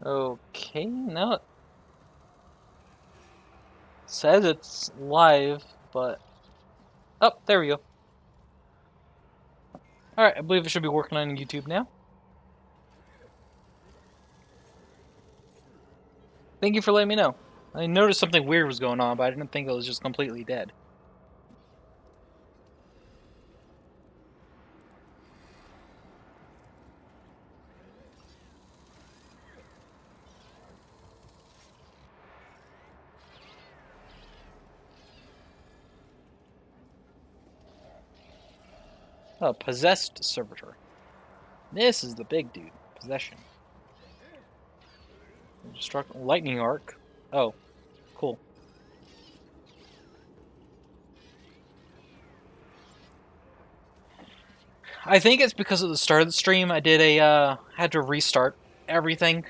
Okay, now it says it's live, but... Oh, there we go. Alright, I believe it should be working on YouTube now. Thank you for letting me know. I noticed something weird was going on, but I didn't think it was just completely dead. Oh, possessed servitor. This is the big dude. Possession. Struck lightning arc. Oh, cool. I think it's because of the start of the stream. I did a had to restart everything.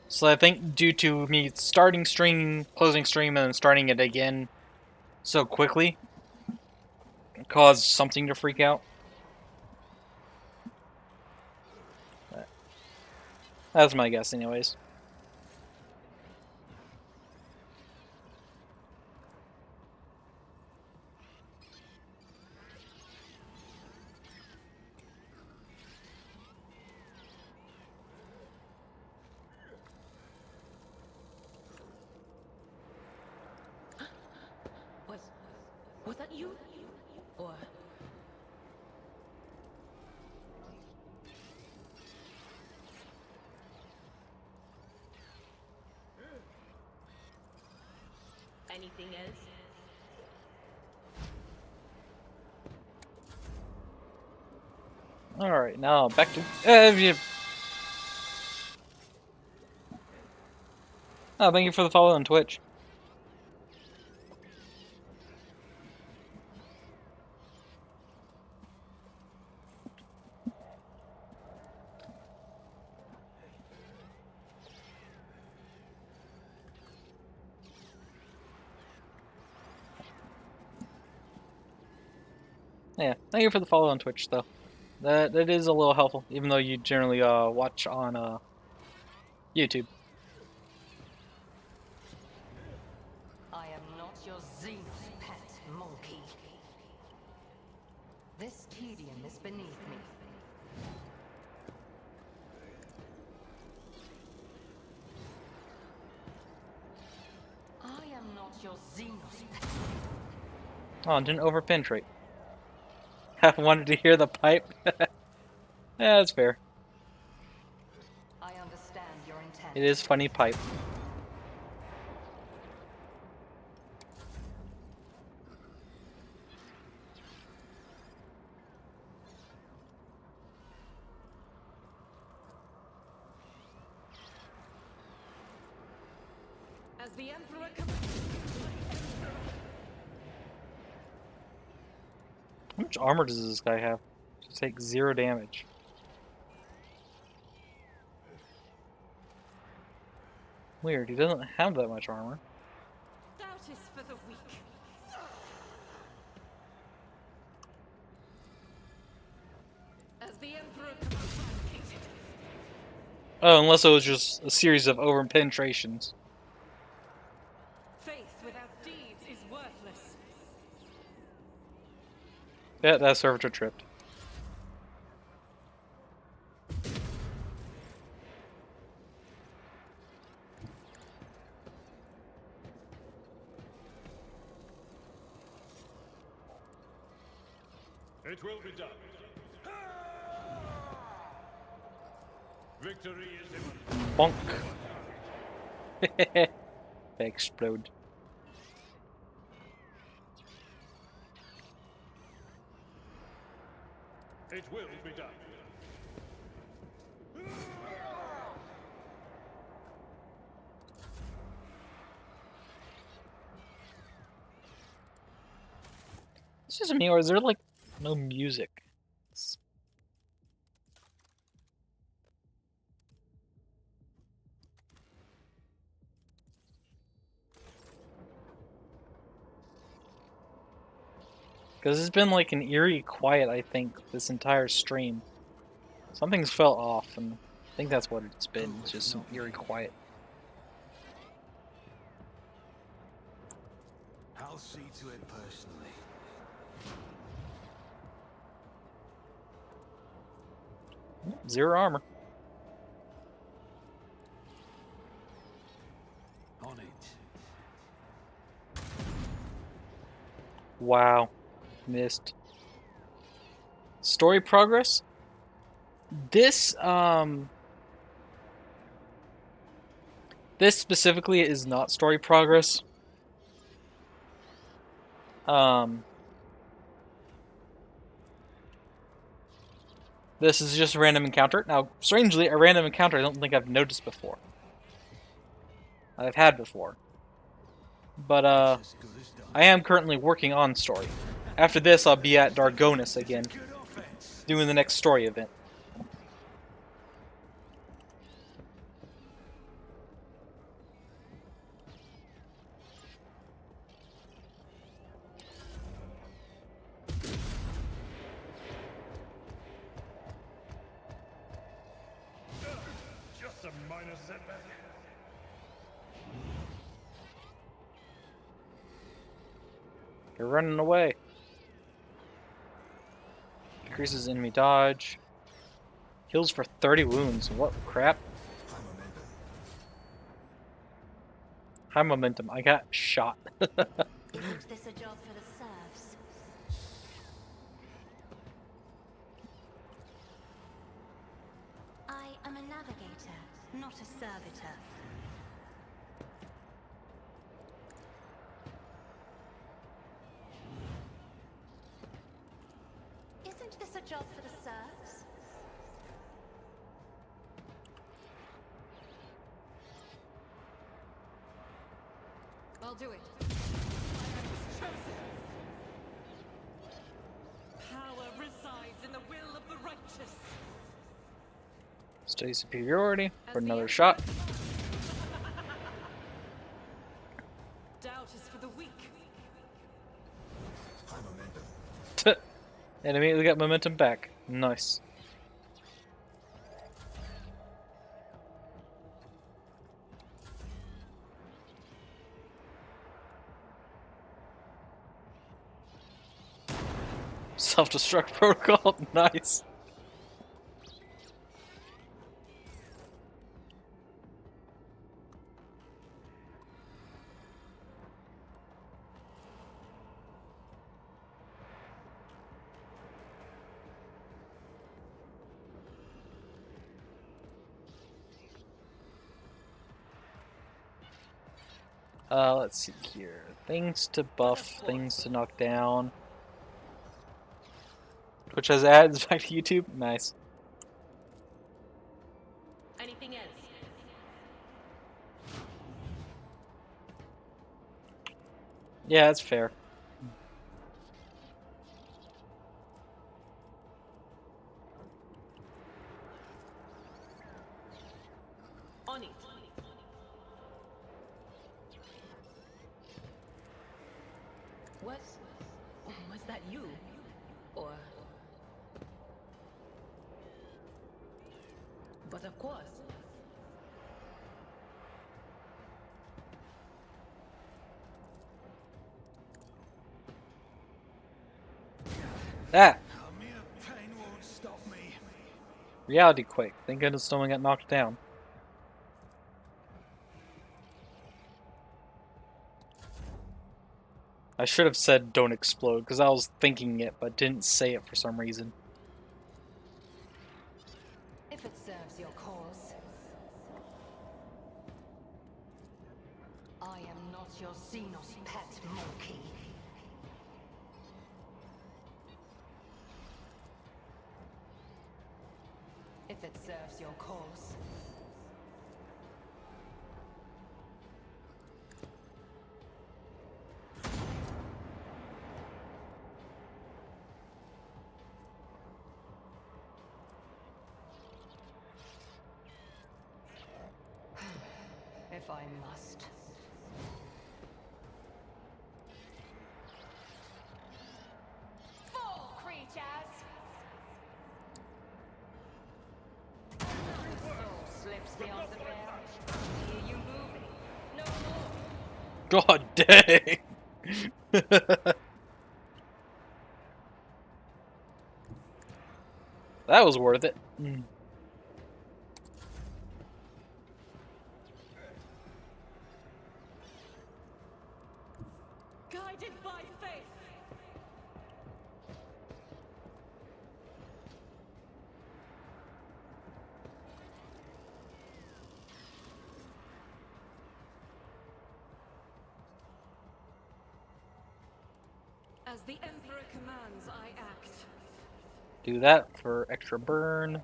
So I think due to me starting stream, closing stream, and then starting it again so quickly, it caused something to freak out. That's my guess, anyways. Was that you? Or... anything else? Alright, now back to... Oh, thank you for the follow on Twitch. Yeah, thank you for the follow on Twitch, though. That is a little helpful, even though you generally watch on YouTube. I am not your Xenos pet, monkey. This tedium is beneath me. I am not your Xenos pet. Oh, didn't overpenetrate. I wanted to hear the pipe. Yeah, that's fair. I understand your intent. It is funny pipe. As the Emperor How much armor does this guy have? To take 0 damage. Weird, he doesn't have that much armor. doubt is for the weak. As the Emperor communicated. Oh, unless it was just a series of overpenetrations. Faith without deeds is worthless. Yeah, that servitor tripped. It will be done. Victory is imminent. Bonk. Explode. It will be done. It's just me, or is there like no music? Because it's been like an eerie quiet, I think, this entire stream. Something's felt off, and think that's what it's been. It's just some eerie quiet. I'll see to it personally. Zero armor. On it. Wow. Missed. Story progress? This specifically is not story progress. This is just a random encounter. Now, strangely, a random encounter I don't think I've noticed before. I've had before. But, As good as done. I am currently working on story. After this, I'll be at Dargonis again, Good offense. doing the next story event. Just a minor setback. You're running away. Increases enemy dodge. Heals for 30 wounds. What crap? High momentum. I got shot. Isn't this a job for the serfs? I am a navigator, not a servitor. Isn't this a job for the serfs? I'll do it. Power resides in the will of the righteous. Steady superiority for another shot. Doubt is for the weak. And immediately got momentum back. Nice. Self-destruct protocol. Nice. Let's see here. Things to buff, things to knock down. Twitch has ads back to YouTube. Nice. Anything else? Yeah, that's fair. On it. What? Was that you? Or... But of course. Ah! A mere pain won't stop me. Reality quake. Thank goodness someone got knocked down. I should have said don't explode, because I was thinking it, but didn't say it for some reason. If it serves your cause. I am not your Xenos pet monkey. If it serves your cause. If I must. Fall, creatures! God dang! That was worth it. Guided by faith. As the Emperor commands, I act. Do that for extra burn.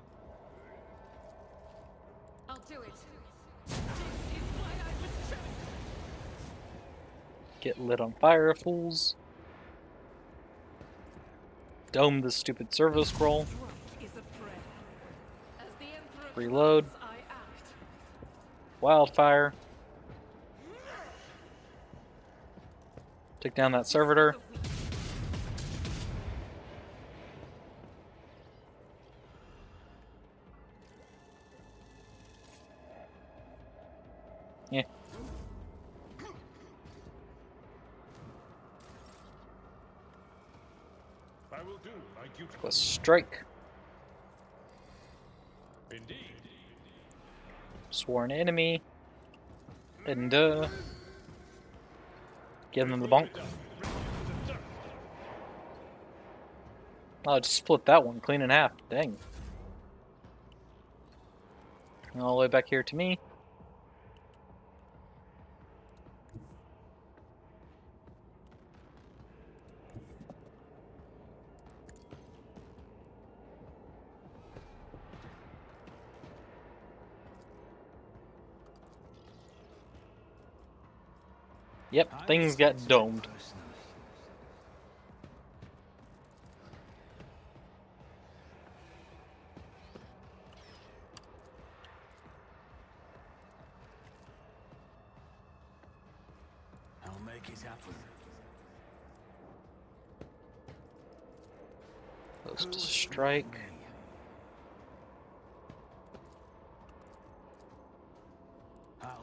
I'll do it. This is why I was chosen. Get lit on fire, fools. Dome the stupid servo scroll. Strike is a prayer. As the Emperor Reload. commands, I act. Wildfire. Take down that servitor. The weak. Yeah. I will do my duty. Let's strike. Indeed. Sworn enemy. And give them the bonk. Oh, just split that one clean in half. Dang. All the way back here to me. Yep, things got domed. I'll make it happen. Close to strike.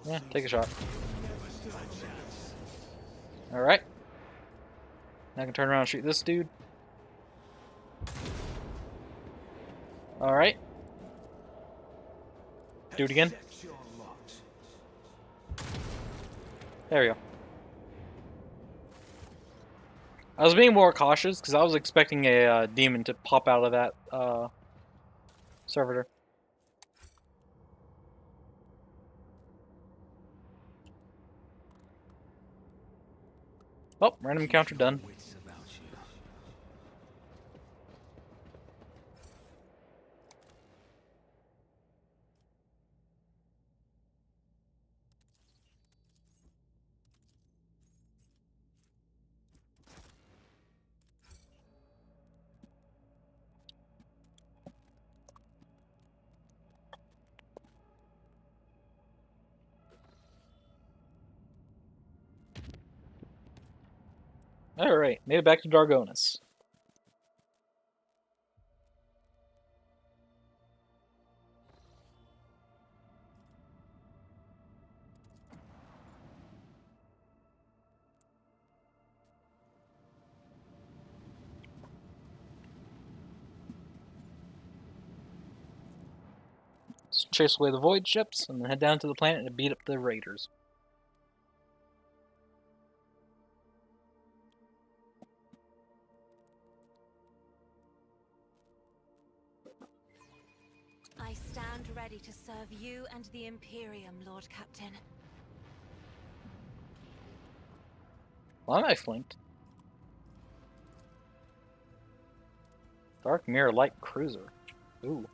Yeah, take a shot. Alright. Now I can turn around and shoot this dude. Alright. Do it again. Accept your lot. There we go. I was being more cautious because I was expecting a demon to pop out of that servitor. Oh, random encounter done. Wits about you. Alright, made it back to Dargonis. Let's chase away the void ships and then head down to the planet and beat up the raiders. I stand ready to serve you and the Imperium, Lord Captain. Why am I flanked? Dark Mirror Light Cruiser. Ooh.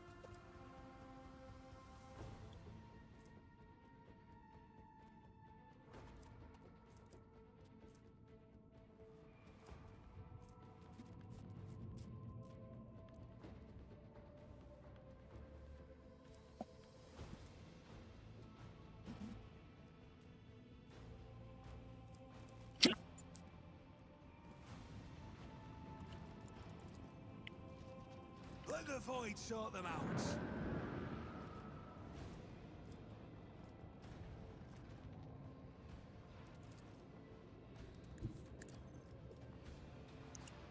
Let the void sort them out.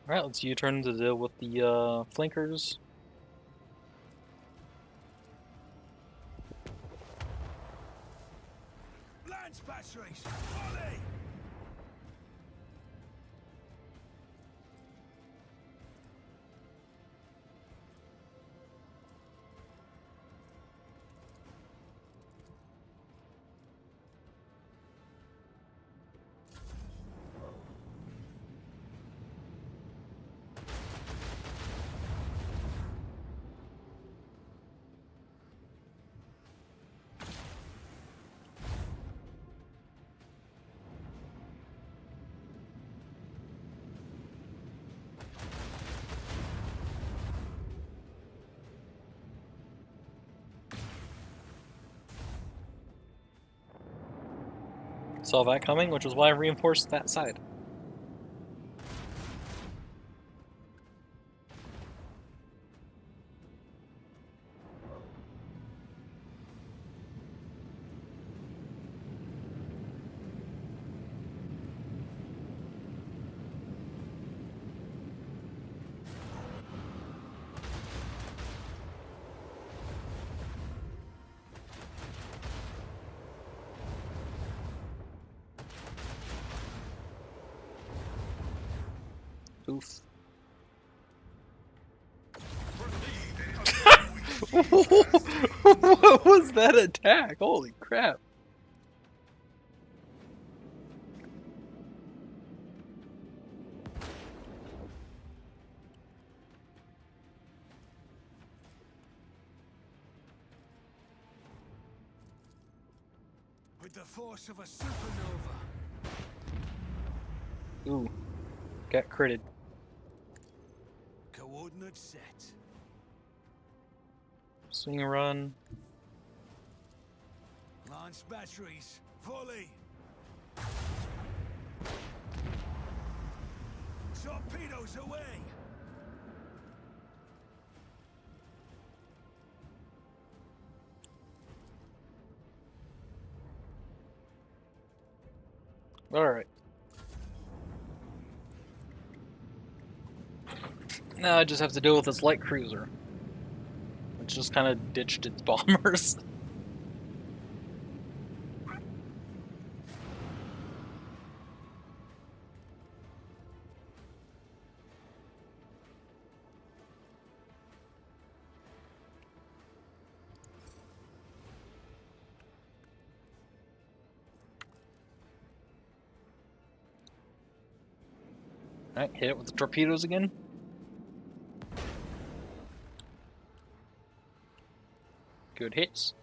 Alright, let's U-turn to deal with the flankers. Lance batteries! Volley! Saw that coming, which is why I reinforced that side. Oof. What was that attack? Holy crap. With the force of a supernova. Ooh. Got critted. Coordinates set. Swing and run. Lance batteries. Volley! Torpedoes away! Alright. Now I just have to deal with this light cruiser, which just kind of ditched its bombers. Alright, hit it with the torpedoes again. Good hits.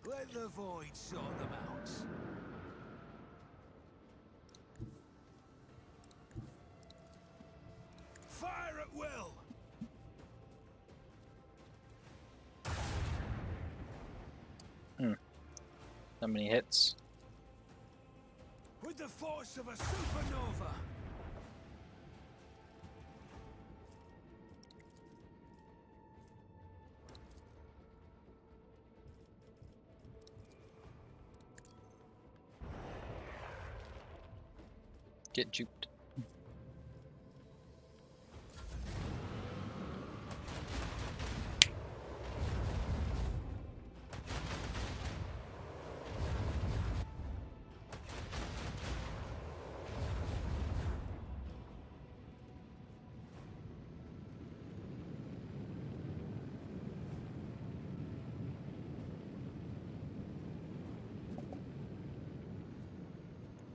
Let the void sort them out. Fire at will! How many hits? With the force of a supernova! Get juked.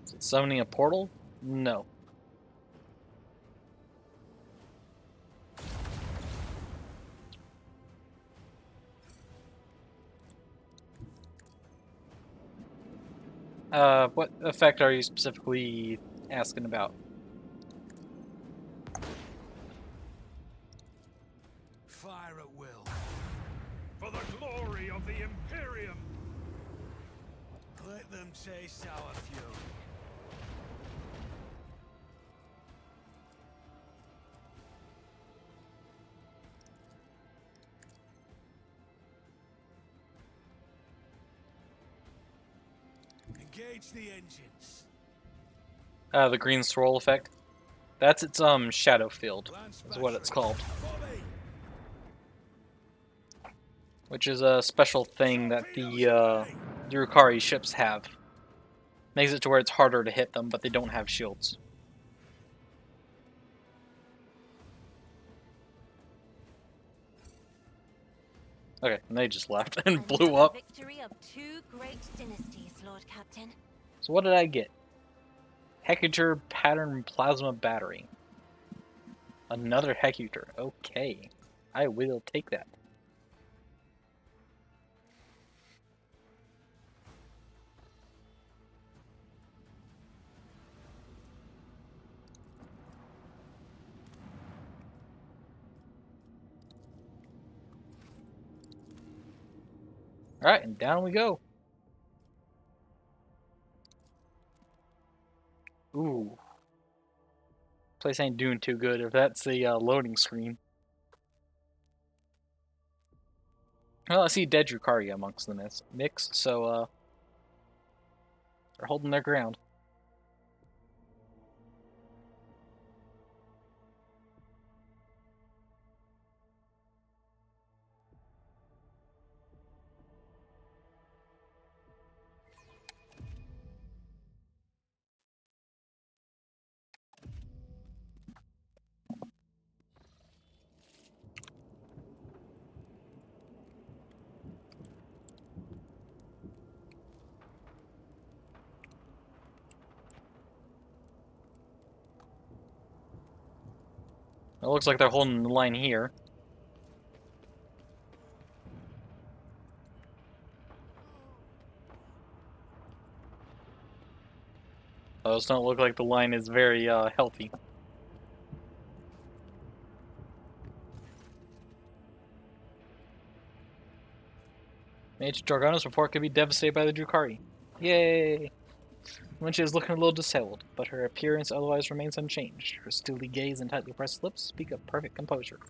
Is it summoning a portal? No. What effect are you specifically asking about? Fire at will. For the glory of the Imperium! Let them taste our fury. Engage the engines. The green swirl effect. That's its shadow field, Lance is what it's battery. called. Volley. Which is a special thing that the Drukari ships have. Makes it to where it's harder to hit them, but they don't have shields. Okay, and they just left and blew Another up. Victory of two great dynasties, Lord Captain. So what did I get? Hecutor Pattern Plasma Battery. Another Hecutor. Okay. I will take that. Alright, and down we go. Ooh. Place ain't doing too good if that's the loading screen. Well, I see dead Drukari amongst the mix, so they're holding their ground. It looks like they're holding the line here. Those don't look like the line is very healthy. Mage Dragonis before it could be devastated by the Drukari. Yay! Winchi is looking a little disabled, but her appearance otherwise remains unchanged. Her steely gaze and tightly pressed lips speak of perfect composure.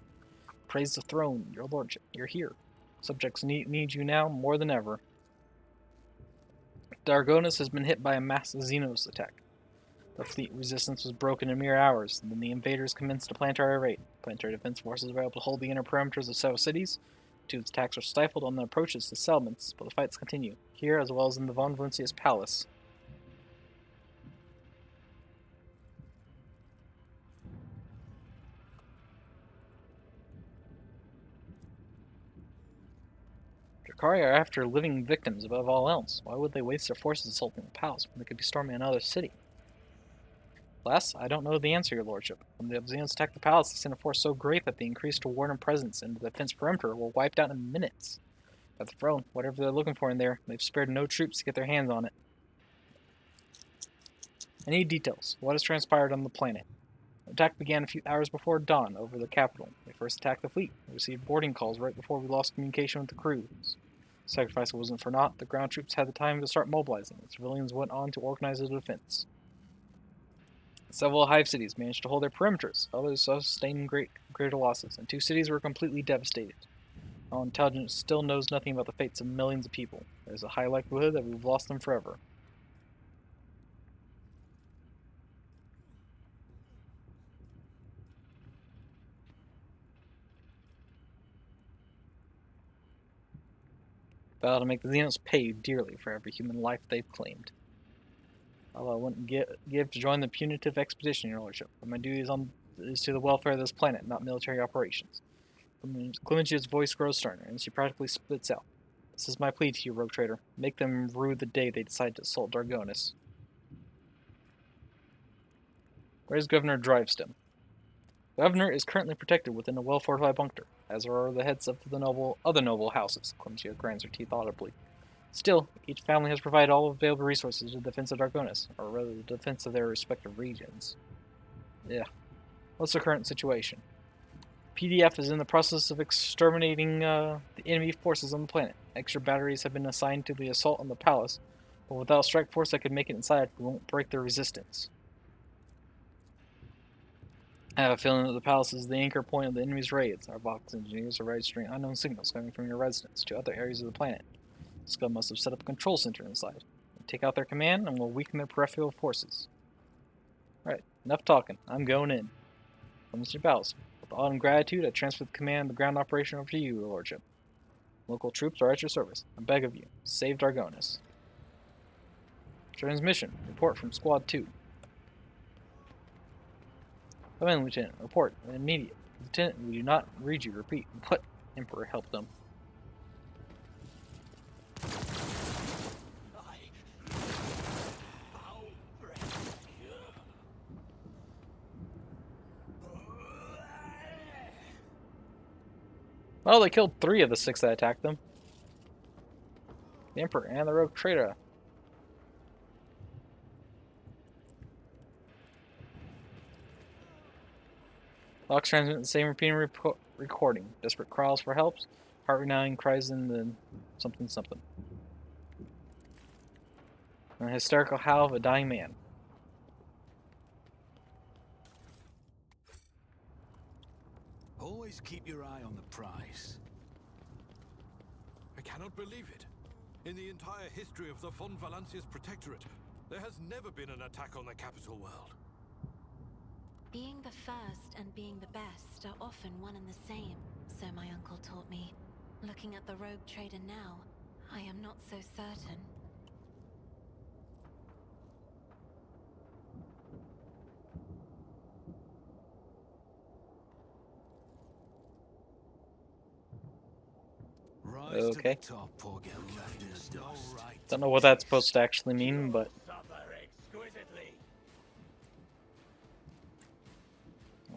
Praise the throne, your lordship. You're here. Subjects need you now more than ever. Dargonis has been hit by a mass Xenos attack. The fleet resistance was broken in mere hours, and then the invaders commenced a planetary raid. Planetary defense forces were able to hold the inner perimeters of several cities. Two attacks were stifled on the approaches to settlements, but the fights continue, here as well as in the Von Vincius Palace. Drukari are after living victims above all else. Why would they waste their forces assaulting the palace when they could be storming another city? Alas, I don't know the answer, your lordship. When the Xenos attacked the palace, they sent a force so great that the increased warden presence and the defense perimeter were wiped out in minutes. At the throne, whatever they're looking for in there, they've spared no troops to get their hands on it. I need details. What has transpired on the planet? The attack began a few hours before dawn over the capital. They first attacked the fleet. We received boarding calls right before we lost communication with the crews. Sacrifice wasn't for naught. The ground troops had the time to start mobilizing. The civilians went on to organize the defense. Several hive cities managed to hold their perimeters. Others sustained greater losses, and two cities were completely devastated. Our intelligence still knows nothing about the fates of millions of people. There's a high likelihood that we've lost them forever. Vow to make the Xenos pay dearly for every human life they've claimed. Although I wouldn't give to join the punitive expedition, your lordship, but my duty is to the welfare of this planet, not military operations. Clementia's voice grows sterner, and she practically spits out. This is my plea to you, rogue trader. Make them rue the day they decide to assault Dargonis. Where's Governor Drivestem? The governor is currently protected within a well-fortified bunker, as are the heads of the other noble houses. Clementia grinds her teeth audibly. Still, each family has provided all available resources to the defense of Dargonis, or rather the defense of their respective regions. Yeah. What's the current situation? PDF is in the process of exterminating the enemy forces on the planet. Extra batteries have been assigned to the assault on the palace, But without a strike force that could make it inside, we won't break their resistance. I have a feeling that the palace is the anchor point of the enemy's raids. Our Vox engineers are registering unknown signals coming from your residence to other areas of the planet. Scum must have set up a control center inside. Take out their command, and we'll weaken their peripheral forces. Alright, enough talking. I'm going in. Mr. Bowles, with autumn gratitude, I transfer the command of the ground operation over to you, Your Lordship. Local troops are at your service. I beg of you, save Dargonis. Transmission. Report from Squad 2. Come in, Lieutenant. Report. Immediate. Lieutenant, we do not read you. Repeat. What? Emperor helped them. Well, they killed 3 of the 6 that attacked them. The Emperor and the rogue trader. Vox transmit the same repeating recording. Desperate cries for help. Heart-renewing cries in the something something. And a hysterical howl of a dying man. Always keep your eye on the prize. I cannot believe it. In the entire history of the Von Valancius Protectorate, there has never been an attack on the capital world. Being the first and being the best are often one and the same, so my uncle taught me. Looking at the rogue trader now, I am not so certain. Rise Okay. to the top, poor girl left in the dust. Don't know what that's supposed to actually mean, but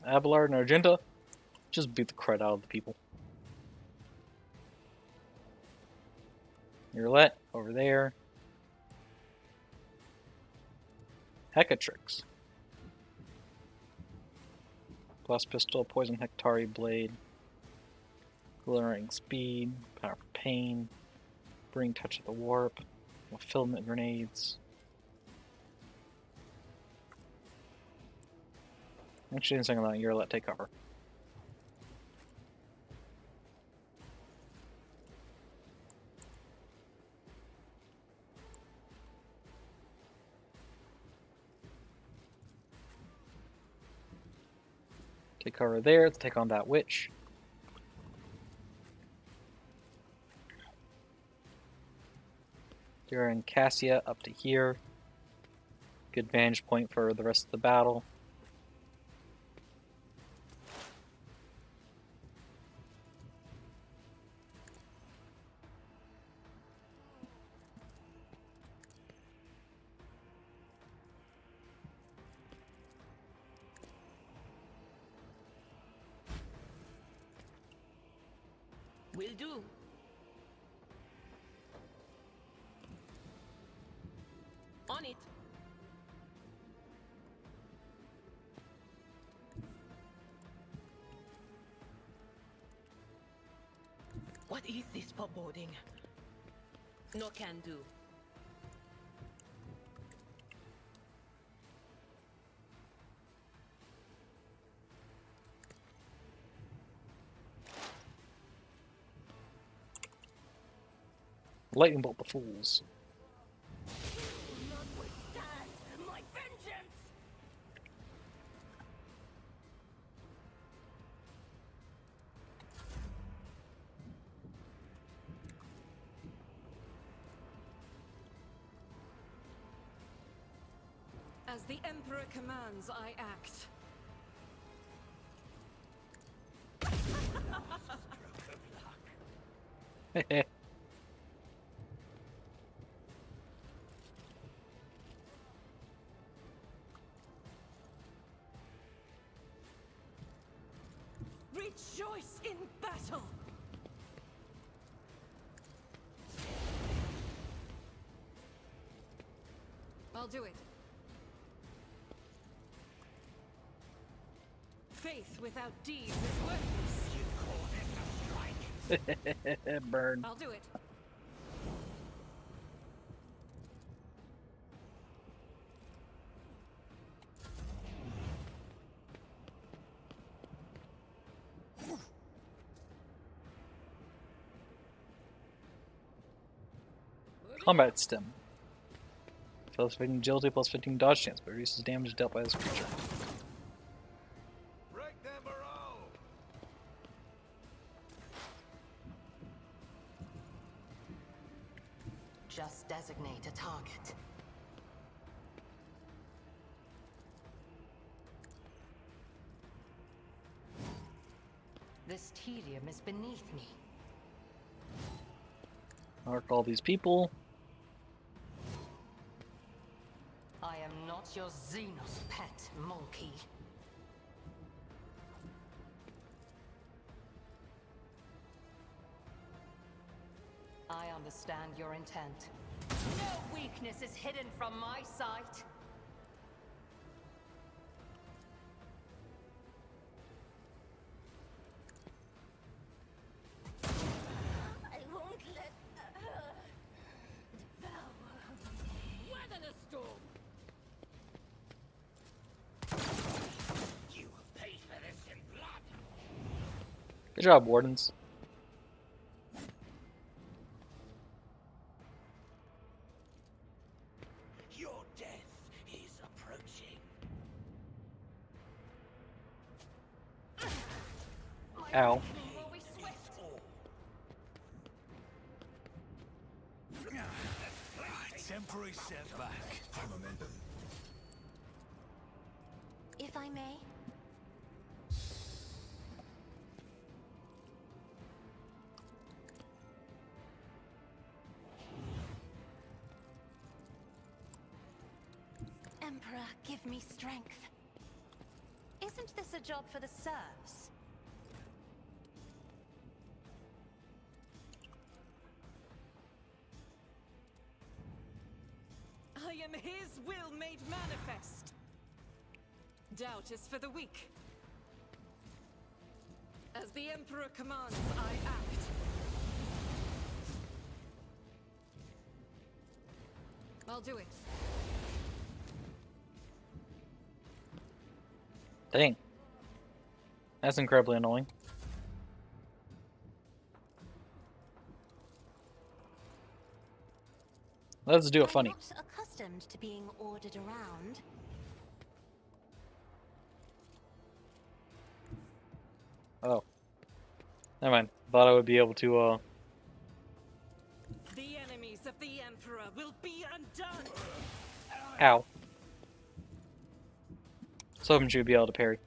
Abelard and Argenta just beat the crud out of the people. Roulette over there. Hecatrix. Blast pistol, poison hectari blade. Glittering speed, power for pain. Bring touch of the warp. Filament grenades. Actually, in a second, let Roulette take cover. Take cover there to take on that witch. Dura and Cassia up to here. Good vantage point for the rest of the battle. Will do. On it. What is this foreboding? No can do. Lightning bolt the fools. My vengeance! As the Emperor commands, I act. Rejoice in battle! I'll do it. Faith without deeds is worthless. Burn. I'll do it. Combat stem. Plus 15 agility, plus 15 dodge chance, but reduces damage dealt by this creature. Break their morale! Just designate a target. This tedium is beneath me. Mark all these people. I am not your Xenos pet monkey. I understand your intent. No weakness is hidden from my sight. I won't let her devour me. Weather the storm. You will pay for this in blood. Good job, Wardens. Your death is approaching. Ow. Will be swift. Temporary setback. If I may. Emperor, give me strength. Isn't this a job for the serfs? I am his will made manifest. Doubt is for the weak. As the Emperor commands, I act. I'll do it. Dang. That's incredibly annoying. Let's do it funny. I'm not accustomed to being ordered around. Oh. Never mind. Thought I would be able to, The enemies of the Emperor will be undone. Ow. So hoping she would be able to parry.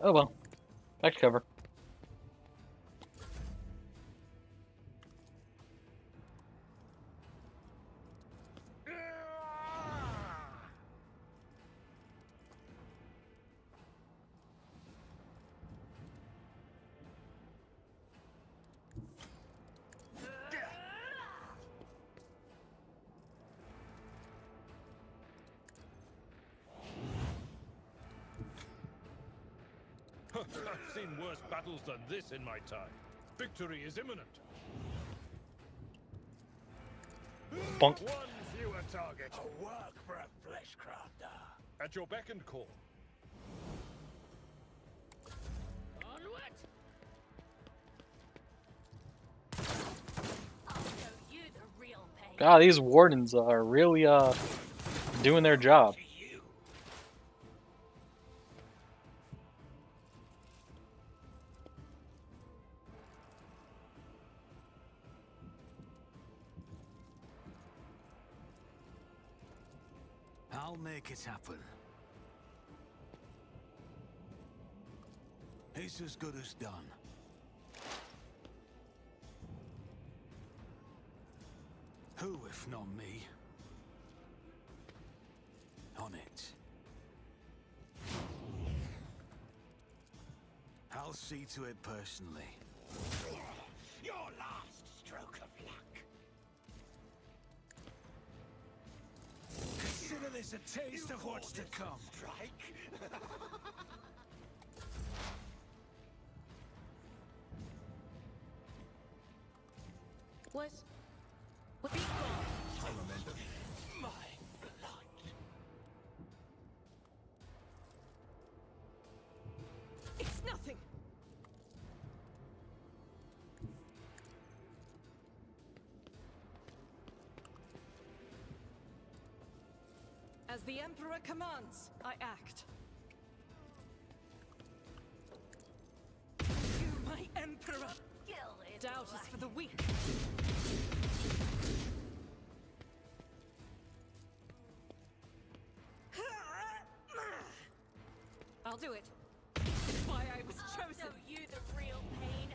Oh well. Back to cover. I've seen worse battles than this in my time. Victory is imminent. Bonk. One fewer target. A work for a flesh crafter. At your beck and call. Onward! I'll show you the real pain. God, these wardens are really, doing their job. To you. I'll make it happen. It's as good as done. Who, if not me? On it. I'll see to it personally. Your last stroke of luck. Consider this a taste of what's to come. Strike? Was be gone. My blood. It's nothing. As the Emperor commands, I act. You, my Emperor! Doubt is for the weak. I'll do it. Why I was chosen. Show you the real pain.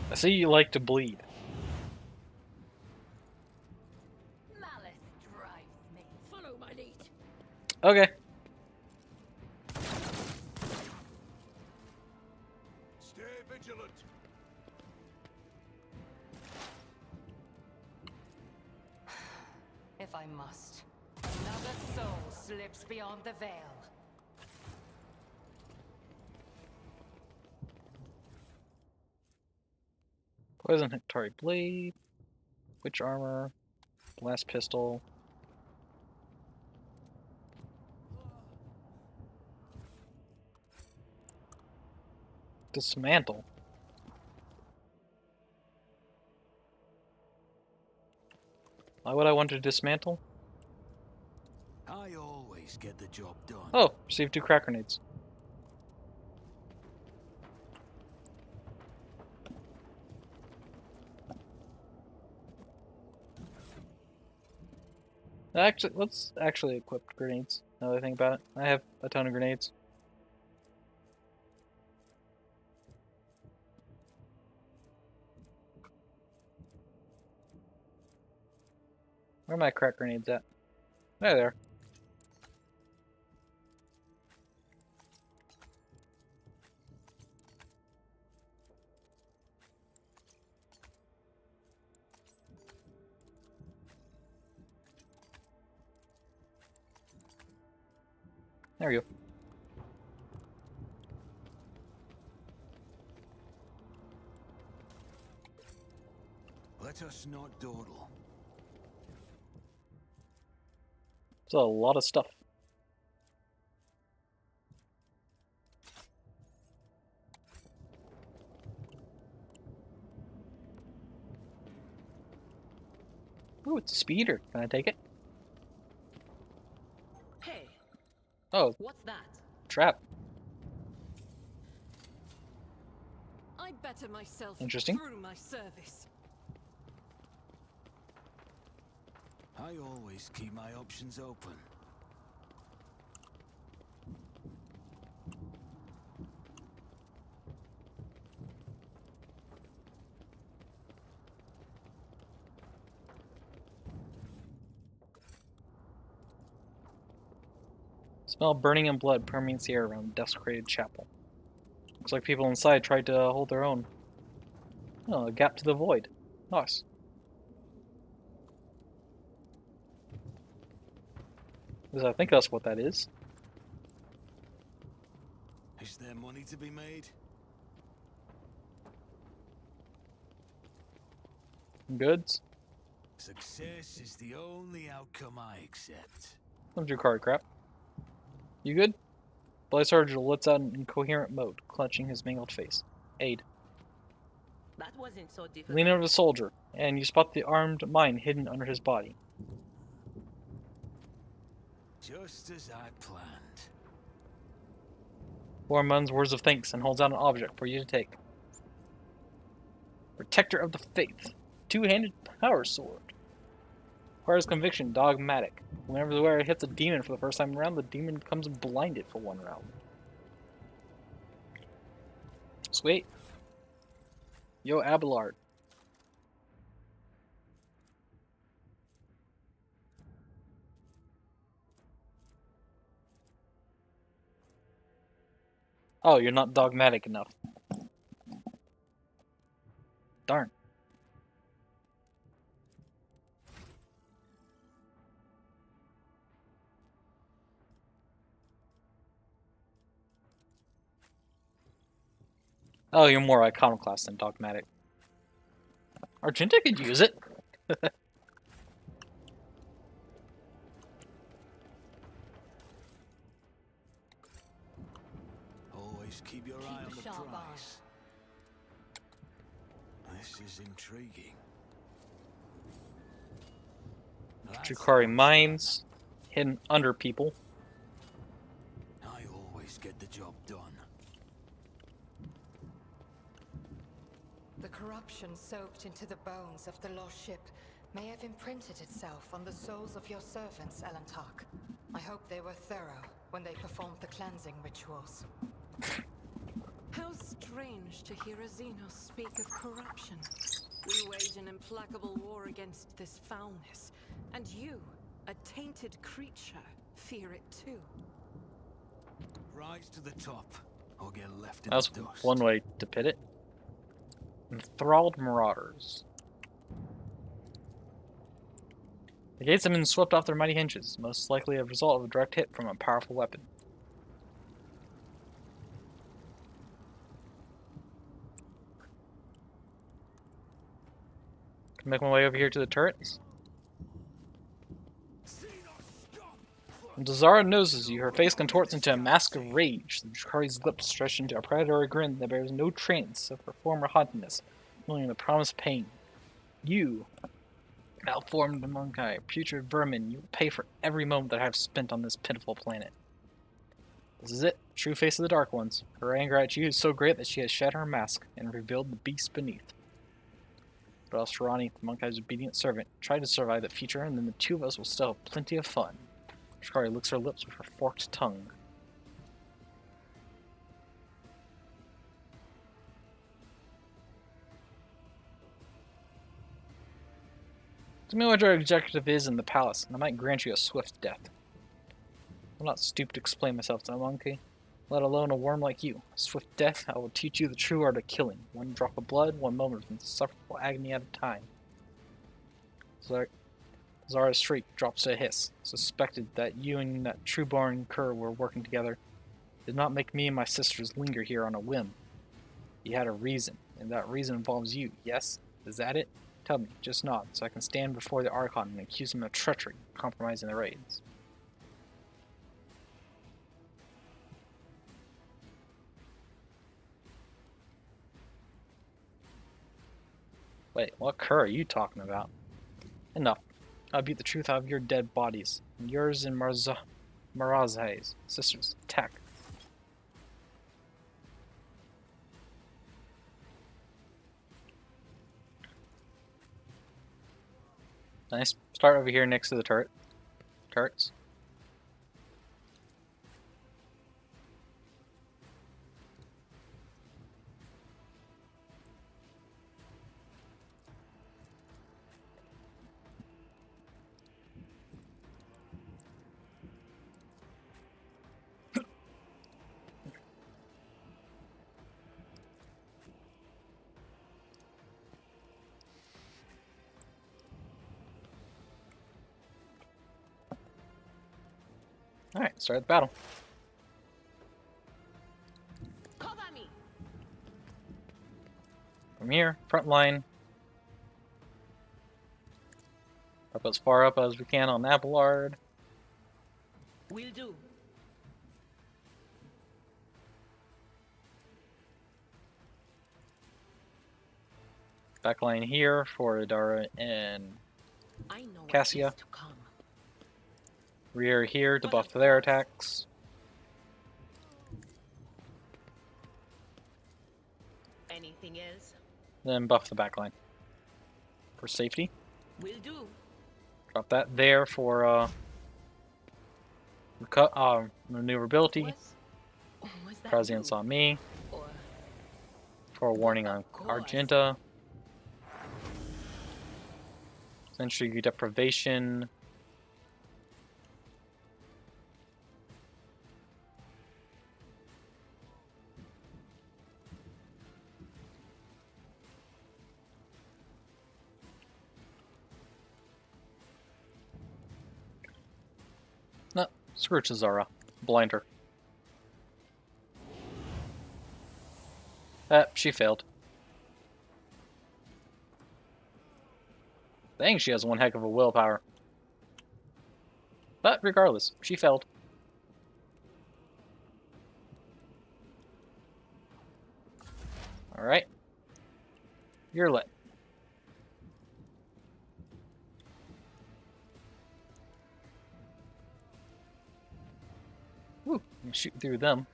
I see you like to bleed. Malice drives me. Follow my lead. Okay. Stay vigilant. If I must. Another soul slips beyond the veil. Poison Hectari Blade. Witch Armor. Blast Pistol. Dismantle. Why would I want to dismantle? I always get the job done. Oh, receive 2 crack grenades. Actually, let's actually equip grenades. Now that I think about it, I have a ton of grenades. Where are my crack grenades at? There they are. There we go. Let us not dawdle. It's a lot of stuff. Ooh, it's a speeder. Can I take it? Hey, Oh, what's that? trap. I better myself Interesting. through my service. I always keep my options open. Smell of burning and blood permeates the air around the desecrated chapel. Looks like people inside tried to hold their own. Oh, a gap to the void. Nice. Because I think that's what that is. Is there money to be made? Goods. Success is the only outcome I accept. Some Drukari crap. You good? Blaze Sergeant lets out in incoherent mode, clenching his mangled face. Aid. That wasn't so difficult. Lean over the soldier, and you spot the armed mine hidden under his body. Just as I planned. Warman's words of thanks and holds out an object for you to take. Protector of the Faith. Two-handed power sword. Requires conviction, dogmatic. Whenever the wearer hits a demon for the first time around, the demon becomes blinded for 1 round. Sweet. Yo, Abelard. Oh, you're not dogmatic enough. Darn. Oh, you're more iconoclast than dogmatic. Argenta could use it. Always keep your eye on a the sharp eye. prize. This is intriguing. Drukari mines, hidden under people. I always get the job done. The corruption soaked into the bones of the lost ship may have imprinted itself on the souls of your servants, Elantark. I hope they were thorough when they performed the cleansing rituals. How strange to hear a Xenos speak of corruption. We wage an implacable war against this foulness, and you, a tainted creature, fear it too. Rise to the top, or get left in That's the dust. one way to pit it. Enthralled marauders. The gates have been swept off their mighty hinges, most likely a result of a direct hit from a powerful weapon. Can make my way over here to the turrets. When Dazara notices you, her face contorts into a mask of rage. The Drukari's lips stretch into a predatory grin that bears no trace of her former haughtiness, only the promised pain. You, malformed monkai, putrid vermin, you will pay for every moment that I have spent on this pitiful planet. This is it, true face of the Dark Ones. Her anger at you is so great that she has shed her mask and revealed the beast beneath. But Al-Sharani, the monkai's obedient servant, tried to survive the future, and then the two of us will still have plenty of fun. Drukari licks her lips with her forked tongue. Tell me what your objective is in the palace, and I might grant you a swift death. I'm not stooped to explain myself to a monkey, let alone a worm like you. A swift death, I will teach you the true art of killing. One drop of blood, one moment of insufferable agony at a time. Zara's shriek drops to a hiss. Suspected that you and that true-born cur were working together. Did not make me and my sisters linger here on a whim. You had a reason, and that reason involves you, yes? Is that it? Tell me, just nod, so I can stand before the Archon and accuse him of treachery, compromising the raids. Wait, what cur are you talking about? Enough. I'll beat the truth out of your dead bodies. And yours and Marazai's sisters. Attack. Nice. Start over here next to the turrets. Alright, start the battle. Cover me. From here, front line. Up as far up as we can on Abelard. Will do. Back line here for Idara and I know Cassia. what is to come. Rear here to buff their attacks. Anything else? Then buff the back line. For safety. Will do. Drop that there for maneuverability. Was that Prescience you? on me. Or For a warning on Of course. Argenta. Century deprivation. No, screw Chazara. Blind her. She failed. Dang, she has one heck of a willpower. But regardless, she failed. Alright. You're lit. Woo, you shoot through them.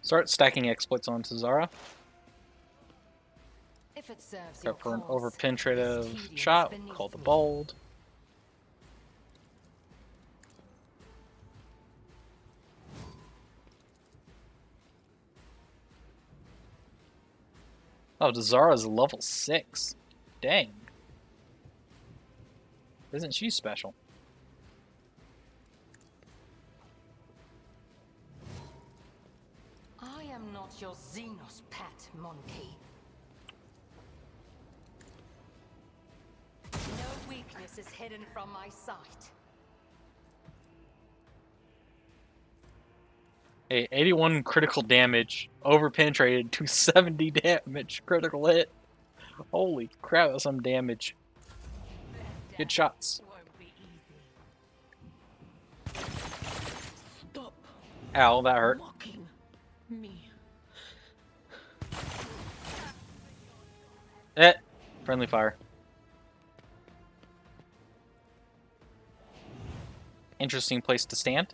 Start stacking exploits onto Zara. If it serves Prep for an cause, over-penetrative this tedium shot is beneath called the me. Bold. Oh, Zara's level 6. Dang. Isn't she special? I am not your Xenos pet, monkey. No weakness is hidden from my sight. Hey, 81 critical damage, over-penetrated, 270 damage, critical hit. Holy crap, that's some damage. Good shots. Won't be easy. Stop Ow, that hurt. mocking me. Friendly fire. Interesting place to stand.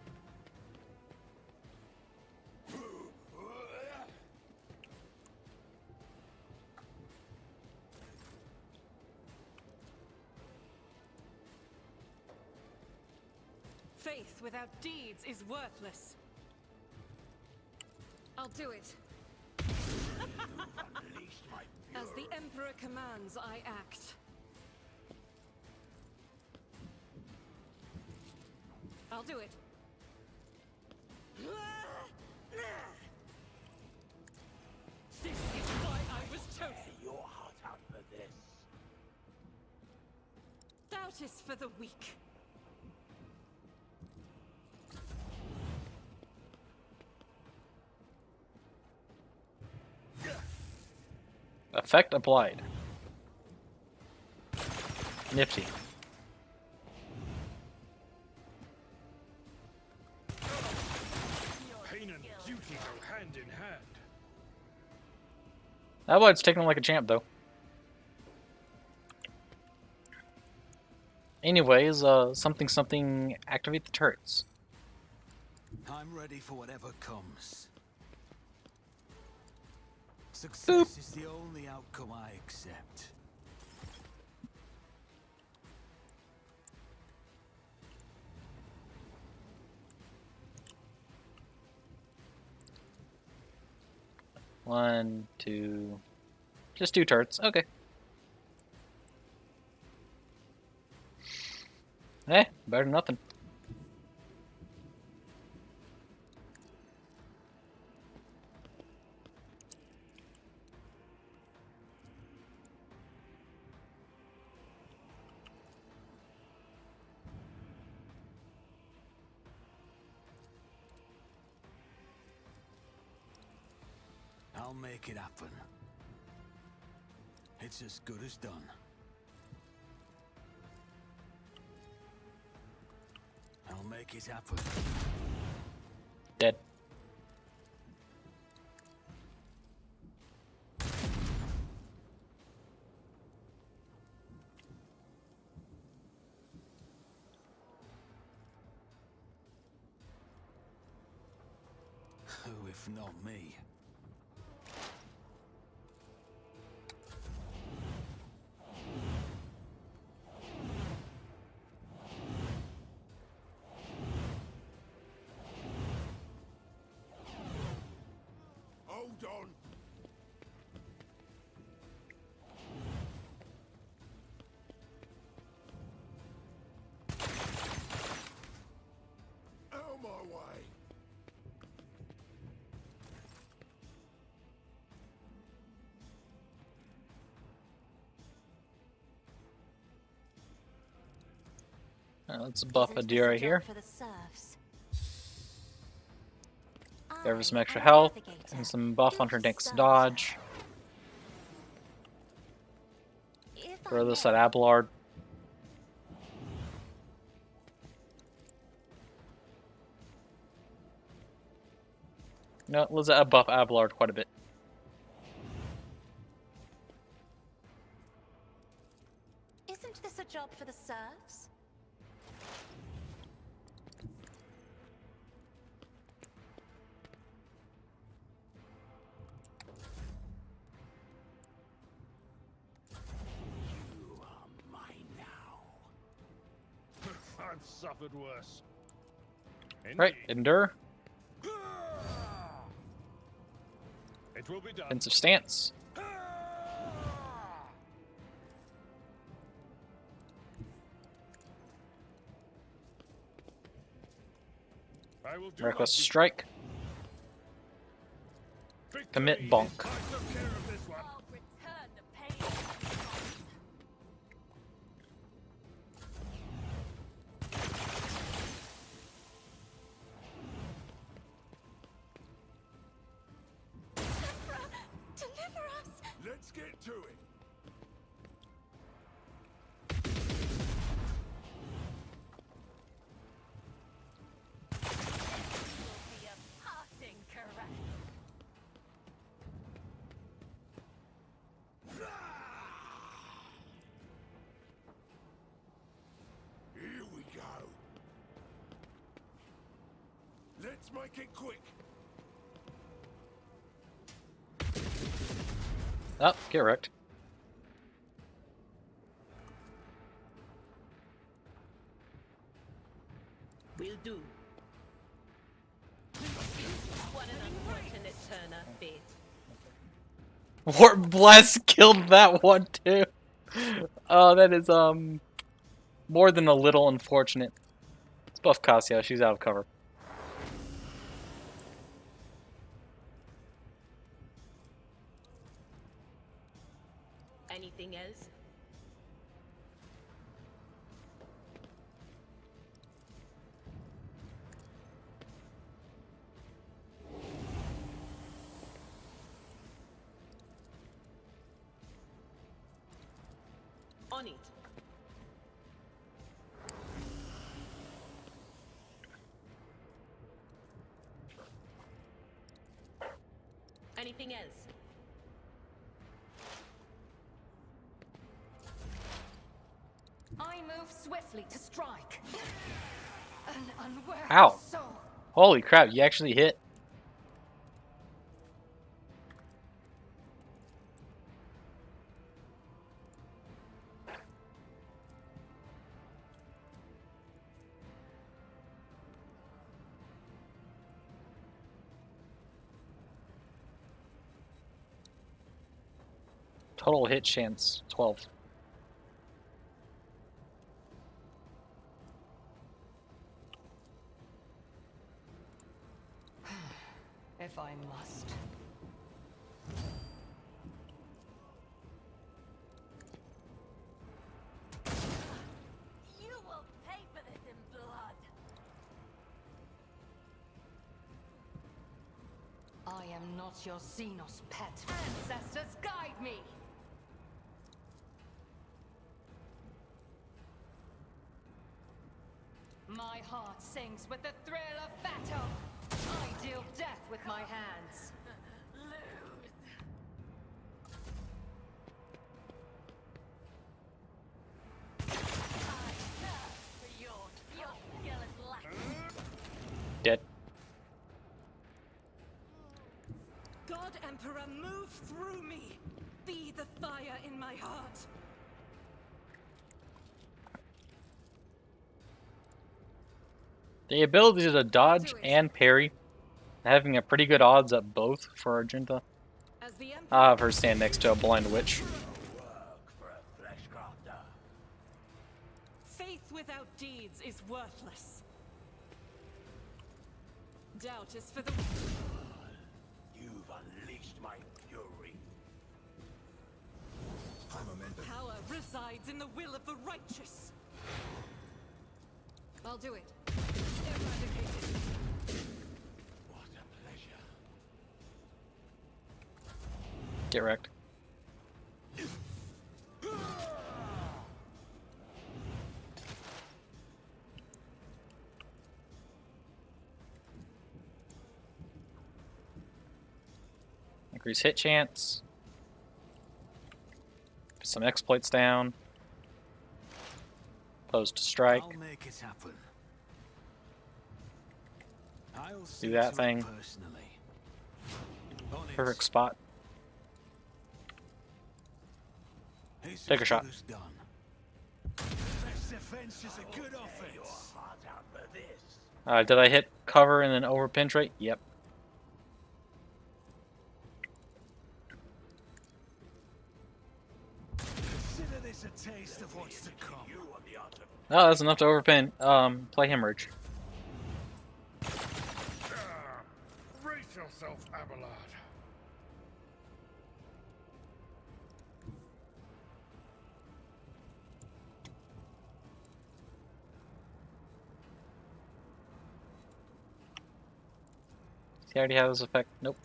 Faith without deeds is worthless. I'll do it. As the Emperor commands, I act. I'll do it. This is why I was chosen. Your heart out for this. Doubt is for the weak. Effect applied. Nifty. Pain and duty go hand in hand. That blood's taking him like a champ, though. Anyways, something, activate the turrets. I'm ready for whatever comes. Success is the only outcome I accept. One, two, just 2 turrets. Okay. Eh, better than nothing. I'll make it happen. It's as good as done. I'll make it happen. Dead. Who if not me? Hold on. Out my way. Let's buff Isn't this Adira a job here. for the serfs? Give her some I extra am health navigator. and some buff on her This next serves dodge. her. If I Throw this may, at Abelard. No, let's buff Abelard quite a bit. Isn't this a job for the serfs? You are mine now. I've suffered worse. Right, endure. It will be done. Defensive stance. I will do Reckless my duty. strike. Victory Commit bonk. I took care of this one. I'll return the pain. Deliver us! Let's get to it. Will be a passing caress. Here we go. Let's make it quick. Oh, get wrecked. Will do. What an unfortunate turn of fate. Wart Blast killed that one too. Oh, that is more than a little unfortunate. Let's buff Cassia, she's out of cover. Anything else? On it. Anything else? I move swiftly to strike. An unwary Ow. soul. Holy crap, you actually hit. Total hit chance 12. If I must. You will pay for this in blood. I am not your Xenos pet. Ancestors, guide me! My heart sings with the thrill of battle. I deal death with my hands. Lose. I thirst for your skill is lacking. Dead. God Emperor, move through me. Be the fire in my heart. The ability to dodge and parry, having a pretty good odds at both for Argenta. As the Emperor I'll have her stand next to a blind witch. Work for a flesh crafter. faith without deeds is worthless. Doubt is for the You've unleashed my fury. power resides in the will of the righteous. I'll do it. Eradicated. What a pleasure. Get wrecked. Increase hit chance. Put some exploits down. Pose to strike. I'll make it happen. I'll Do see that to thing. it personally. On it. Perfect spot. It's Take a as shot. good as done. Best defense is a good offense. Did I hit cover and then over penetrate? Yep. Consider this a taste of what's to come. Oh, that's enough to overpin. Play hemorrhage. Brace yourself, Abelard. He already has this effect. Nope.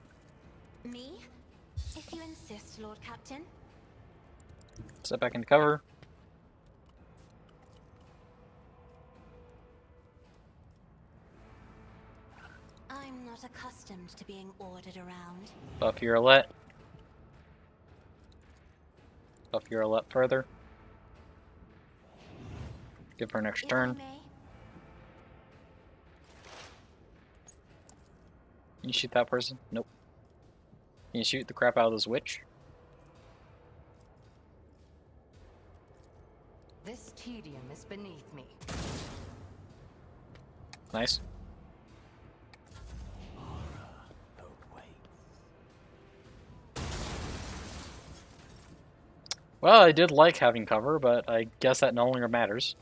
Me? If you insist, Lord Captain. Step back into cover. I'm not accustomed to being ordered around. Buff your Alette. Buff your Alette further. Give her an extra If I turn. may. Can you shoot that person? Nope. Can you shoot the crap out of this witch? This tedium is beneath me. Nice. Well, I did like having cover, but I guess that no longer matters.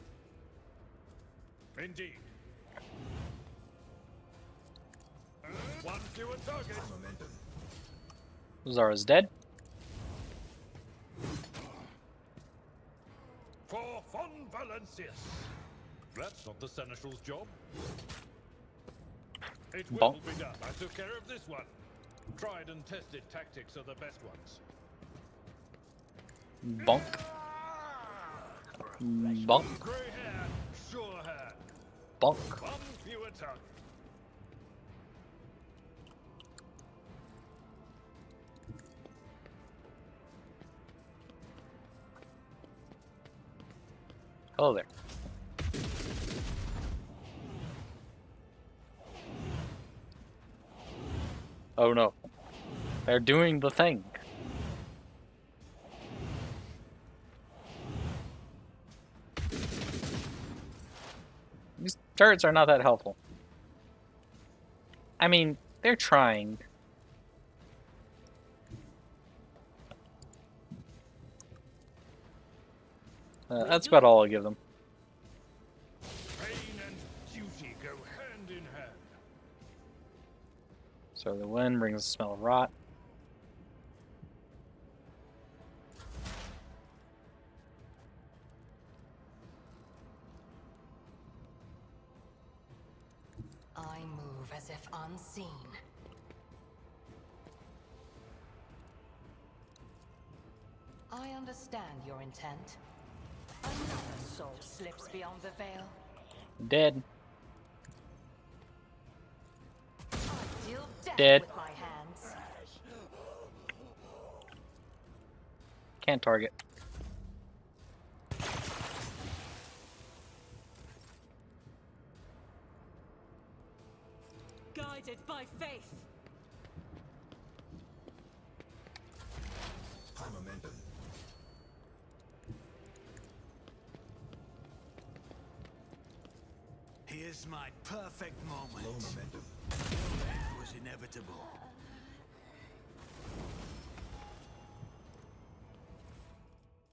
Indeed. One fewer target. Zara's dead. For Von Valancius. That's not the Seneschal's job. It will Bonk. be done. I took care of this one. Tried and tested tactics are the best ones. Bonk. Bonk. Grey hair, sure hand. Bonk. One fewer target. Hello there. Oh no. They're doing the thing. These turrets are not that helpful. I mean, they're trying. That's about all I'll give them. Pain and duty go hand in hand. So the wind brings the smell of rot. I move as if unseen. I understand your intent. Another soul slips beyond the veil. Dead. I deal death Dead. with my hands. Can't target. Guided by faith. Here's my perfect moment. It was inevitable.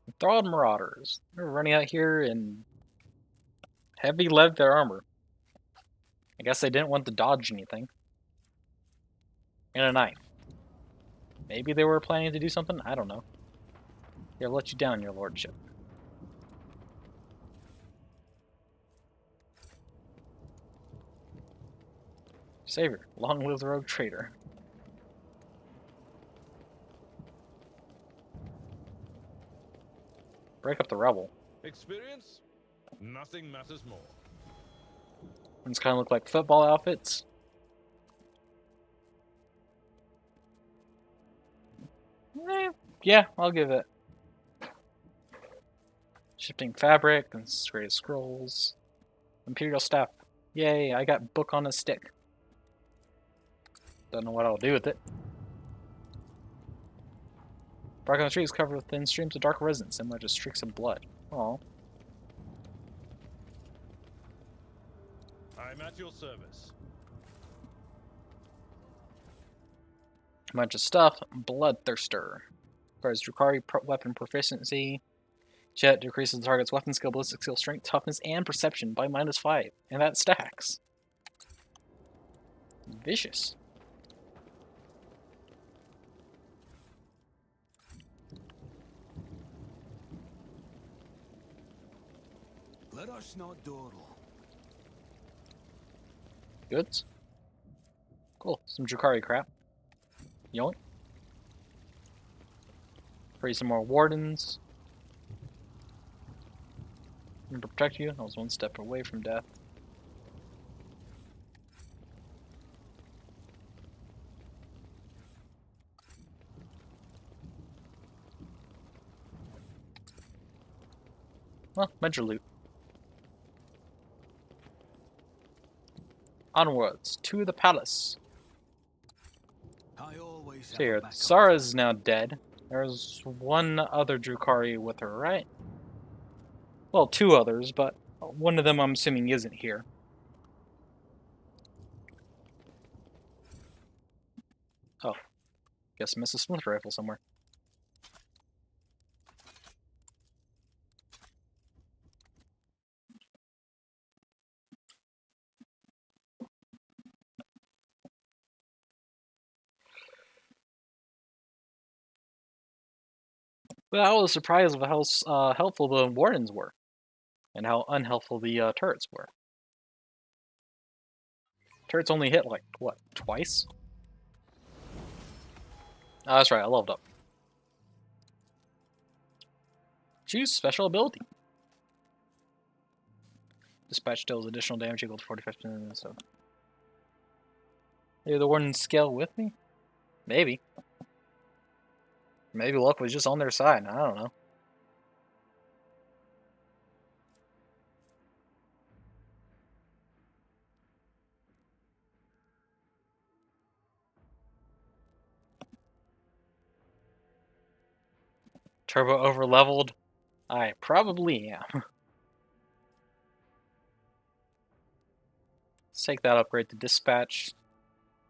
Enthralled Marauders. They're running out here in heavy leather armor. I guess they didn't want to dodge anything. And a knife. Maybe they were planning to do something? I don't know. Here, I'll let you down, your lordship. Savior, long live the rogue trader. Break up the rebel. Experience? Nothing matters more. These kind of look like football outfits. Yeah, I'll give it. Shifting fabric and great scrolls. Imperial staff. Yay, I got book on a stick. Don't know what I'll do with it. Bark on the tree is covered with thin streams of dark resin, similar to streaks of blood. Oh. I'm at your service. A bunch of stuff. Bloodthirster. Requires Drukari weapon proficiency. Jet decreases the target's weapon skill, ballistic skill, strength, toughness, and perception by -5. And that stacks. Vicious. Let us not dawdle. Goods. Cool. Some Drukari crap. Yoink. Free some more wardens. I'm gonna protect you. I was one step away from death. Well, major loot. Onwards to the palace. I always So have a here, backup Sara's plan. now dead. There's one other Drukari with her, right? Well, two others, but one of them I'm assuming isn't here. Oh, guess I missed a splinter rifle somewhere. But I was surprised with how helpful the wardens were, and how unhelpful the turrets were. Turrets only hit like, what, twice? Oh, that's right, I leveled up. Choose special ability. Dispatch deals additional damage equal to 45%. So, maybe the wardens scale with me? Maybe. Maybe luck was just on their side. I don't know. Turbo over leveled? I probably am. Let's take that upgrade to dispatch.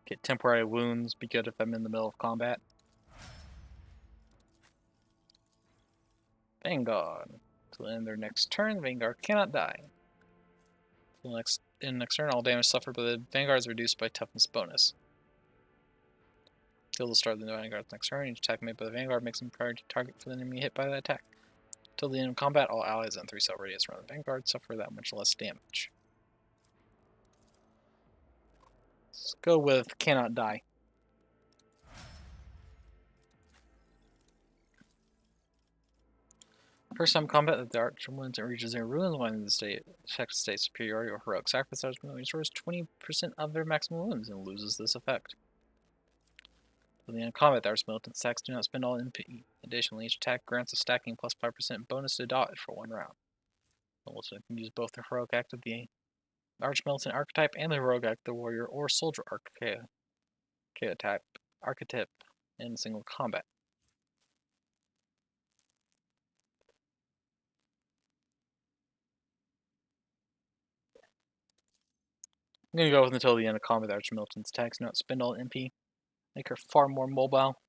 Get temporary wounds. Be good if I'm in the middle of combat. Vanguard. Till end their next turn, the Vanguard cannot die. In next turn, all damage suffered by the Vanguard is reduced by toughness bonus. Till the start of the Vanguard's next turn, each attack made by the Vanguard makes them priority target for the enemy hit by that attack. Till the end of combat, all allies in 3 cell radius around the Vanguard suffer that much less damage. Let's go with cannot die. First time combat that the archer wins and reaches their ruins when in the state affects state superiority or heroic sacrifice restores 20% of their maximum wounds and loses this effect. Till the end of combat, the archer's militant attacks do not spend all MP. Additionally, each attack grants a stacking plus 5% bonus to dodge for 1 round. Also, can use both the heroic act of the arch-militant archetype and the heroic act of the warrior or soldier archetype in single combat. I'm going to go with until the end of combat. The arch-militant's attacks do not spend all MP. Make her far more mobile.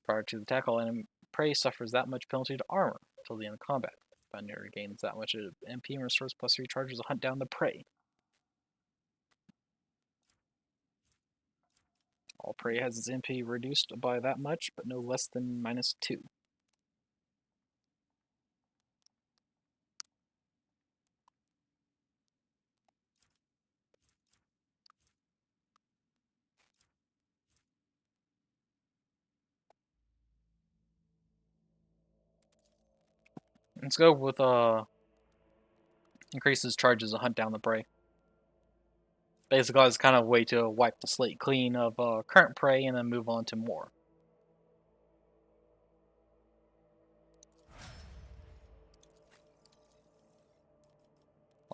Prior to the attack, all enemy prey suffers that much penalty to armor until the end of combat. Binary regains that much MP and restores +3 charges to hunt down the prey. All prey has its MP reduced by that much, but no less than -2. Let's go with increases charges to hunt down the prey. Basically, it's kind of a way to wipe the slate clean of current prey and then move on to more.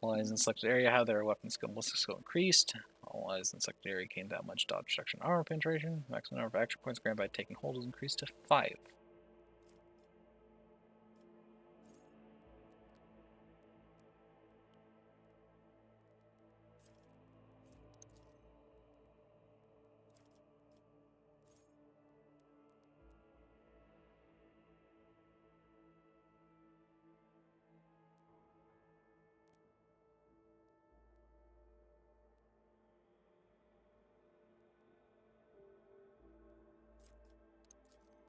All allies in selected area have their weapon skill and ballistic skill increased. All allies in selected area gain that much dodge, protection, armor penetration. Maximum number of action points granted by taking hold is increased to 5.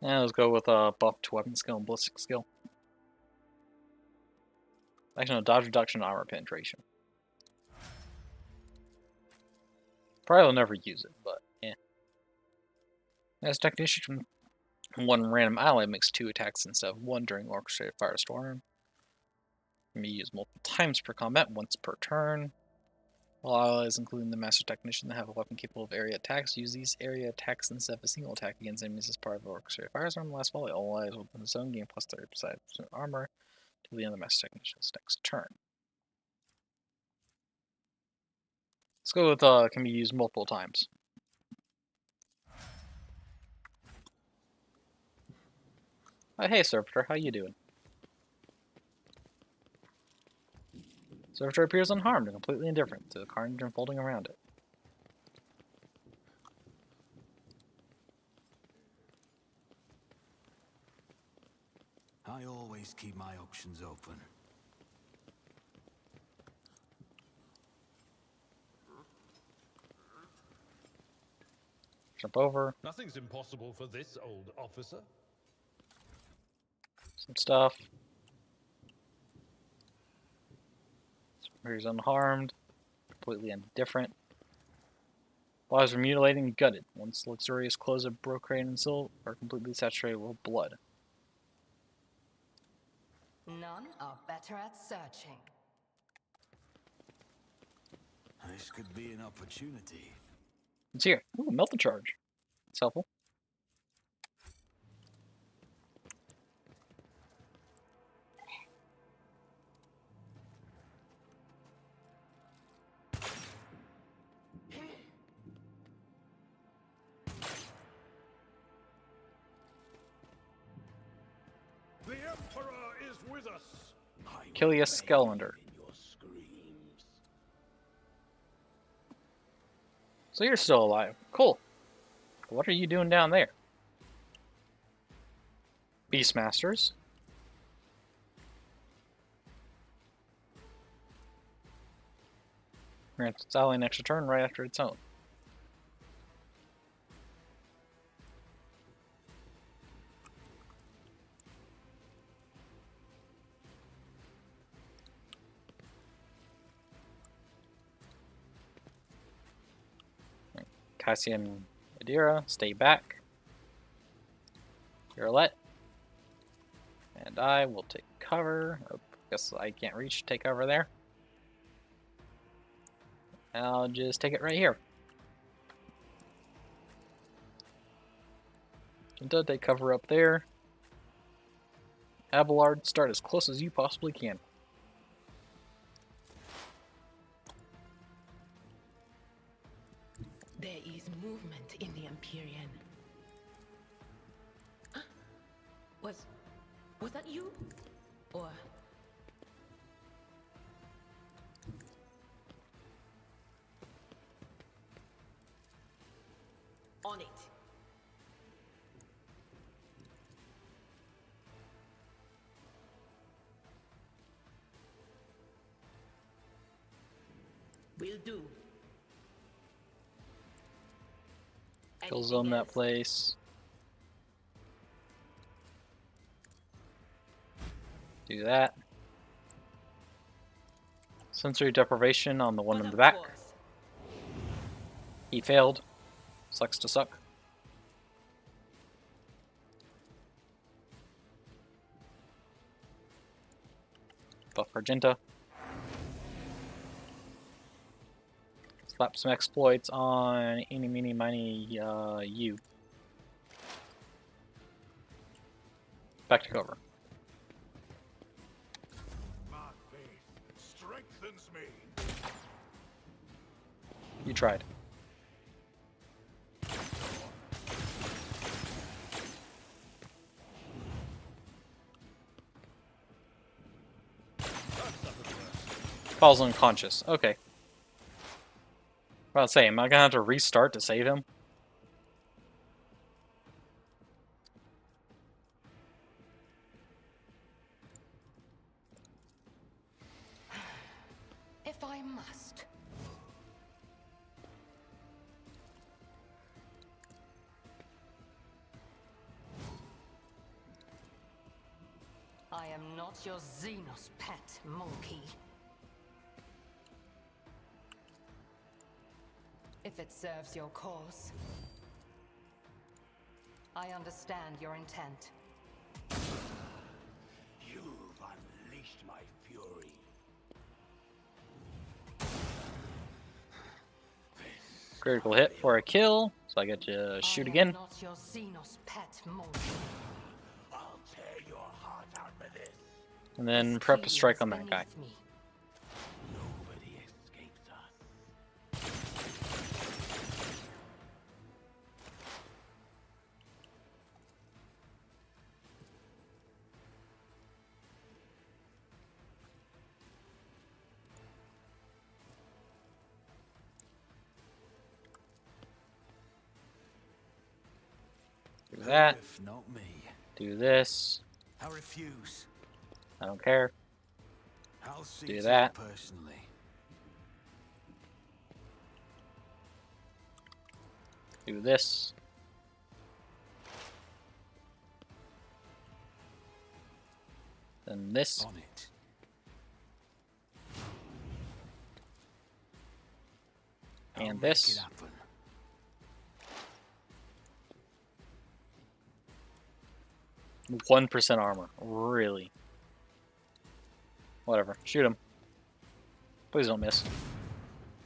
And let's go with buff to weapon skill and ballistic skill. Actually, no, dodge reduction, armor penetration. Probably will never use it, but yeah. As technician from one random ally makes 2 attacks instead of 1 during orchestrated firestorm. Can be used multiple times per combat, once per turn. All allies, including the master technician that have a weapon capable of area attacks, use these area attacks instead of a single attack against enemies as part of the orchestrated firestorm. Last volley, all allies within the zone gain plus 30% armor till the end of the master technician's next turn. Let's go with can be used multiple times. Hey Servitor, how you doing? Servitor appears unharmed and completely indifferent to the carnage unfolding around it. I always keep my options open. Jump over. Nothing's impossible for this old officer. Some stuff. He's unharmed, completely indifferent. Lives are mutilated and gutted. Once luxurious clothes of brocade and silk are completely saturated with blood. None are better at searching. This could be an opportunity. It's here. Ooh, melt the charge. It's helpful. The Emperor is with us. Kilius Skeletor. So you're still alive. Cool. What are you doing down there? Beastmasters. Grants its ally an extra turn right after its own. Cassian Adira, stay back. Irlet. And I will take cover. Oh, guess I can't reach. Take cover there. And I'll just take it right here. Until take cover up there. Abelard, start as close as you possibly can. There is movement in the Empyrean. Was that you? Or... On it. Will do. Kill Anything zone that else? place. Do that. Sensory deprivation on the one But in the of back. course. He failed. Sucks to suck. Buff Argenta. Slap some exploits on eeny, meeny, miny, you. Back to cover. My faith strengthens me. You tried. Falls unconscious. Okay. About to say, am I gonna have to restart to save him? If I must. I am not your Xenos pet, monkey. If it serves your cause. I understand your intent. You've unleashed my fury. Critical hit for a kill, so I get to shoot I am again. not your Xenos pet, monkey. I'll tear your heart out for this. And then This prep a key strike is on that guy. beneath me. Nobody escapes us. Do that. If not me. Do this. I refuse. I don't care. I'll see Do to that. it personally. Do this. Then this. On it. I'll And make this. it happen. %1 armor. Really? Whatever. Shoot him. Please don't miss.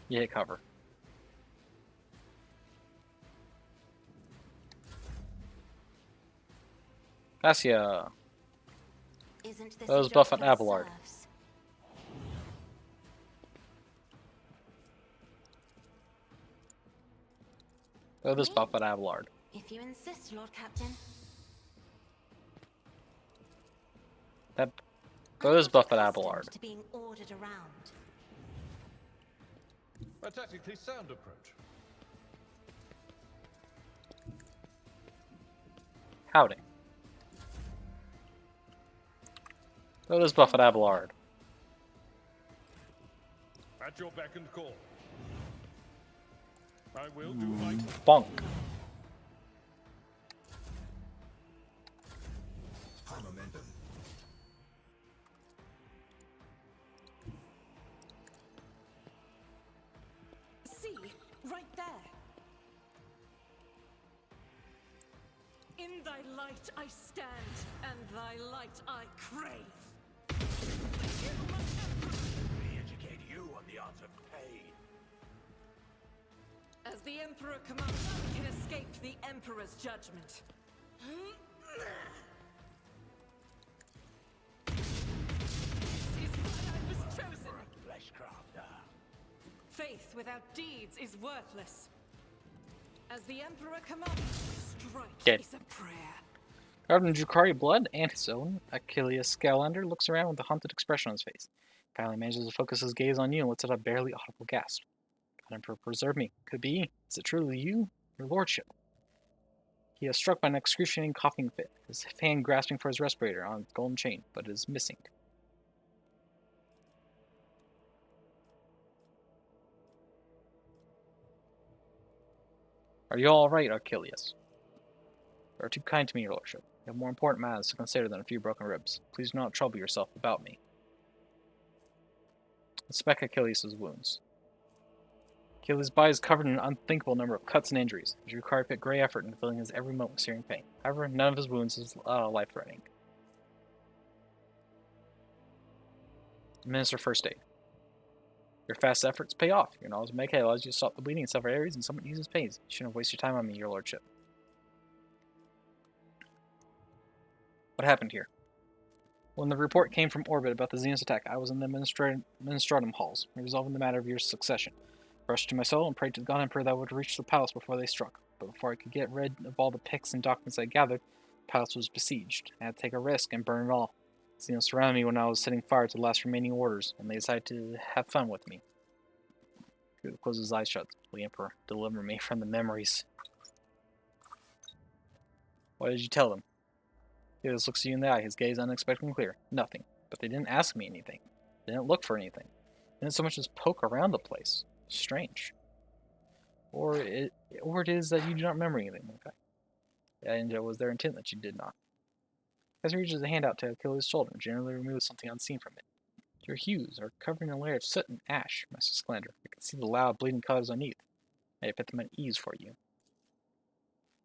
You hit cover. Cassia. Isn't this That was a job Buff and for Abelard. serfs? Throw this buff at Abelard. If you insist, Lord Captain. That throw I'm this not buff at accustomed Abelard. to being ordered around. A tactically sound approach. Howdy. Throw this buff at Abelard. At your beck and call. I will do my Bonk. Momentum. See, right there. In thy light I stand, and thy light I crave. Re-educate you on the art of pain. As the Emperor commands, I can escape the Emperor's judgment. This is why I was chosen. Fleshcrafter. Faith without deeds is worthless. As the Emperor commands, strike Dead. is a prayer. Covered in Drukari blood and his own, Achilles Scalander looks around with a haunted expression on his face. Finally manages to focus his gaze on you and lets out a barely audible gasp. God Emperor, preserve me. Could be. Is it truly you? Your lordship. He is struck by an excruciating coughing fit, his hand grasping for his respirator on its golden chain, but it is missing. Are you alright, Achilles? You are too kind to me, your lordship. You have more important matters to consider than a few broken ribs. Please do not trouble yourself about me. Inspect Achilles' wounds. Achilles' body is covered in an unthinkable number of cuts and injuries. Drukari put great effort into filling his every moment with searing pain. However, none of his wounds is life-threatening. Administer first aid. Your fast efforts pay off. Your knowledge of Mecha allows you to stop the bleeding in several areas and someone uses pains. You shouldn't waste your time on me, your lordship. What happened here? When the report came from orbit about the Xenos attack, I was in the administratum halls, resolving the matter of your succession. I rushed to my cell and prayed to the God Emperor that I would reach the palace before they struck. But before I could get rid of all the pics and documents I gathered, the palace was besieged. I had to take a risk and burn it all. The Xenos surrounded me when I was setting fire to the last remaining orders, and they decided to have fun with me. He closed his eyes shut. The Emperor, deliver me from the memories. What did you tell them? He just looks you in the eye, his gaze unexpected and clear. Nothing. But they didn't ask me anything. They didn't look for anything. They didn't so much as poke around the place. Strange. Or it is that you do not remember anything. Okay. And it was their intent that you did not. As he reaches a hand out to kill his shoulder, generally removes something unseen from it. Your hues are covering a layer of soot and ash, Master Sclander. I can see the loud bleeding colors underneath. I put them at ease for you.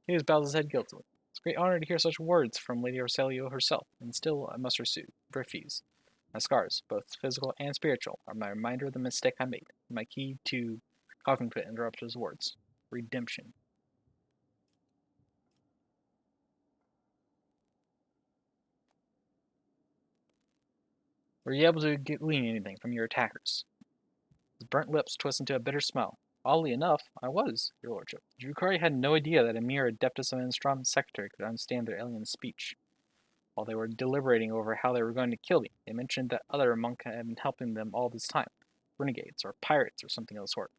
He just bows his head guiltily. It's a great honor to hear such words from Lady Arcelio herself, and still I must refuse. My scars, both physical and spiritual, are my reminder of the mistake I made. My key to cognate interrupts his words. Redemption. Were you able to glean anything from your attackers? His burnt lips twist into a bitter smile. Oddly enough, I was, your lordship. Drukari had no idea that a mere Adeptus of Instrom secretary could understand their alien speech. While they were deliberating over how they were going to kill me, they mentioned that other monk had been helping them all this time. Renegades, or pirates, or something of the sort.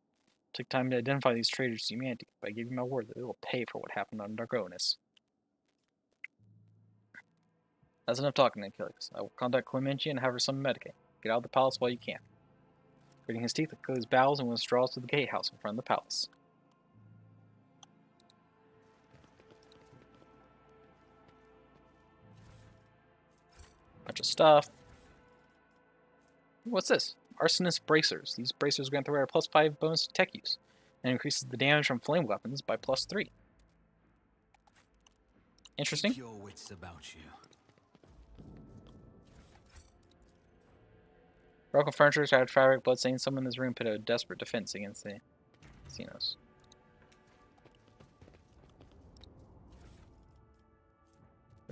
It took time to identify these traitors to humanity, but I give you my word that they will pay for what happened on Dargonis. That's enough talking, Achilles. I will contact Clementia and have her some medicate. Get out of the palace while you can. Gritting his teeth, Achilles bows and withdraws to the gatehouse in front of the palace. Bunch of stuff. What's this? Arsonist bracers. These bracers grant the wearer +5 bonus to tech use, and increases the damage from flame weapons by +3. Interesting. Keep your wits about you. Broken furniture, shattered fabric, bloodstains. Someone in this room put a desperate defense against the Xenos.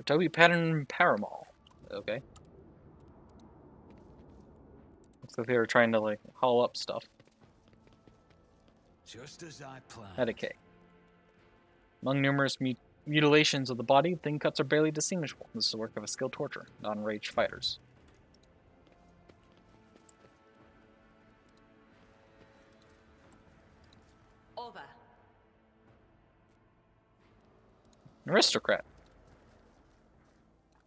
Toby Pattern Paramall. Okay. Looks like they were trying to, like, haul up stuff. Just as I planned. Medicae. Among numerous mutilations of the body, thin cuts are barely distinguishable. This is the work of a skilled torturer, not enraged fighters. Over. An aristocrat.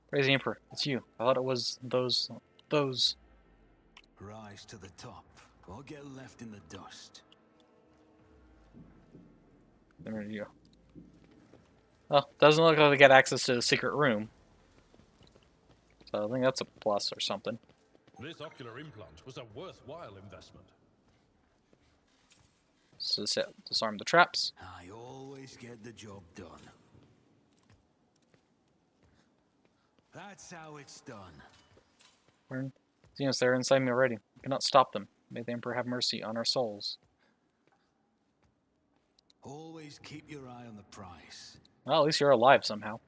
Praise the Emperor. It's you. I thought it was those. Rise to the top, or get left in the dust. There you go. Well, doesn't look like they get access to the secret room. So I think that's a plus or something. This ocular implant was a worthwhile investment. So disarm the traps. I always get the job done. That's how it's done. Xenos, they're inside me already. We cannot stop them. May the Emperor have mercy on our souls. Always keep your eye on the prize. Well, at least you're alive somehow.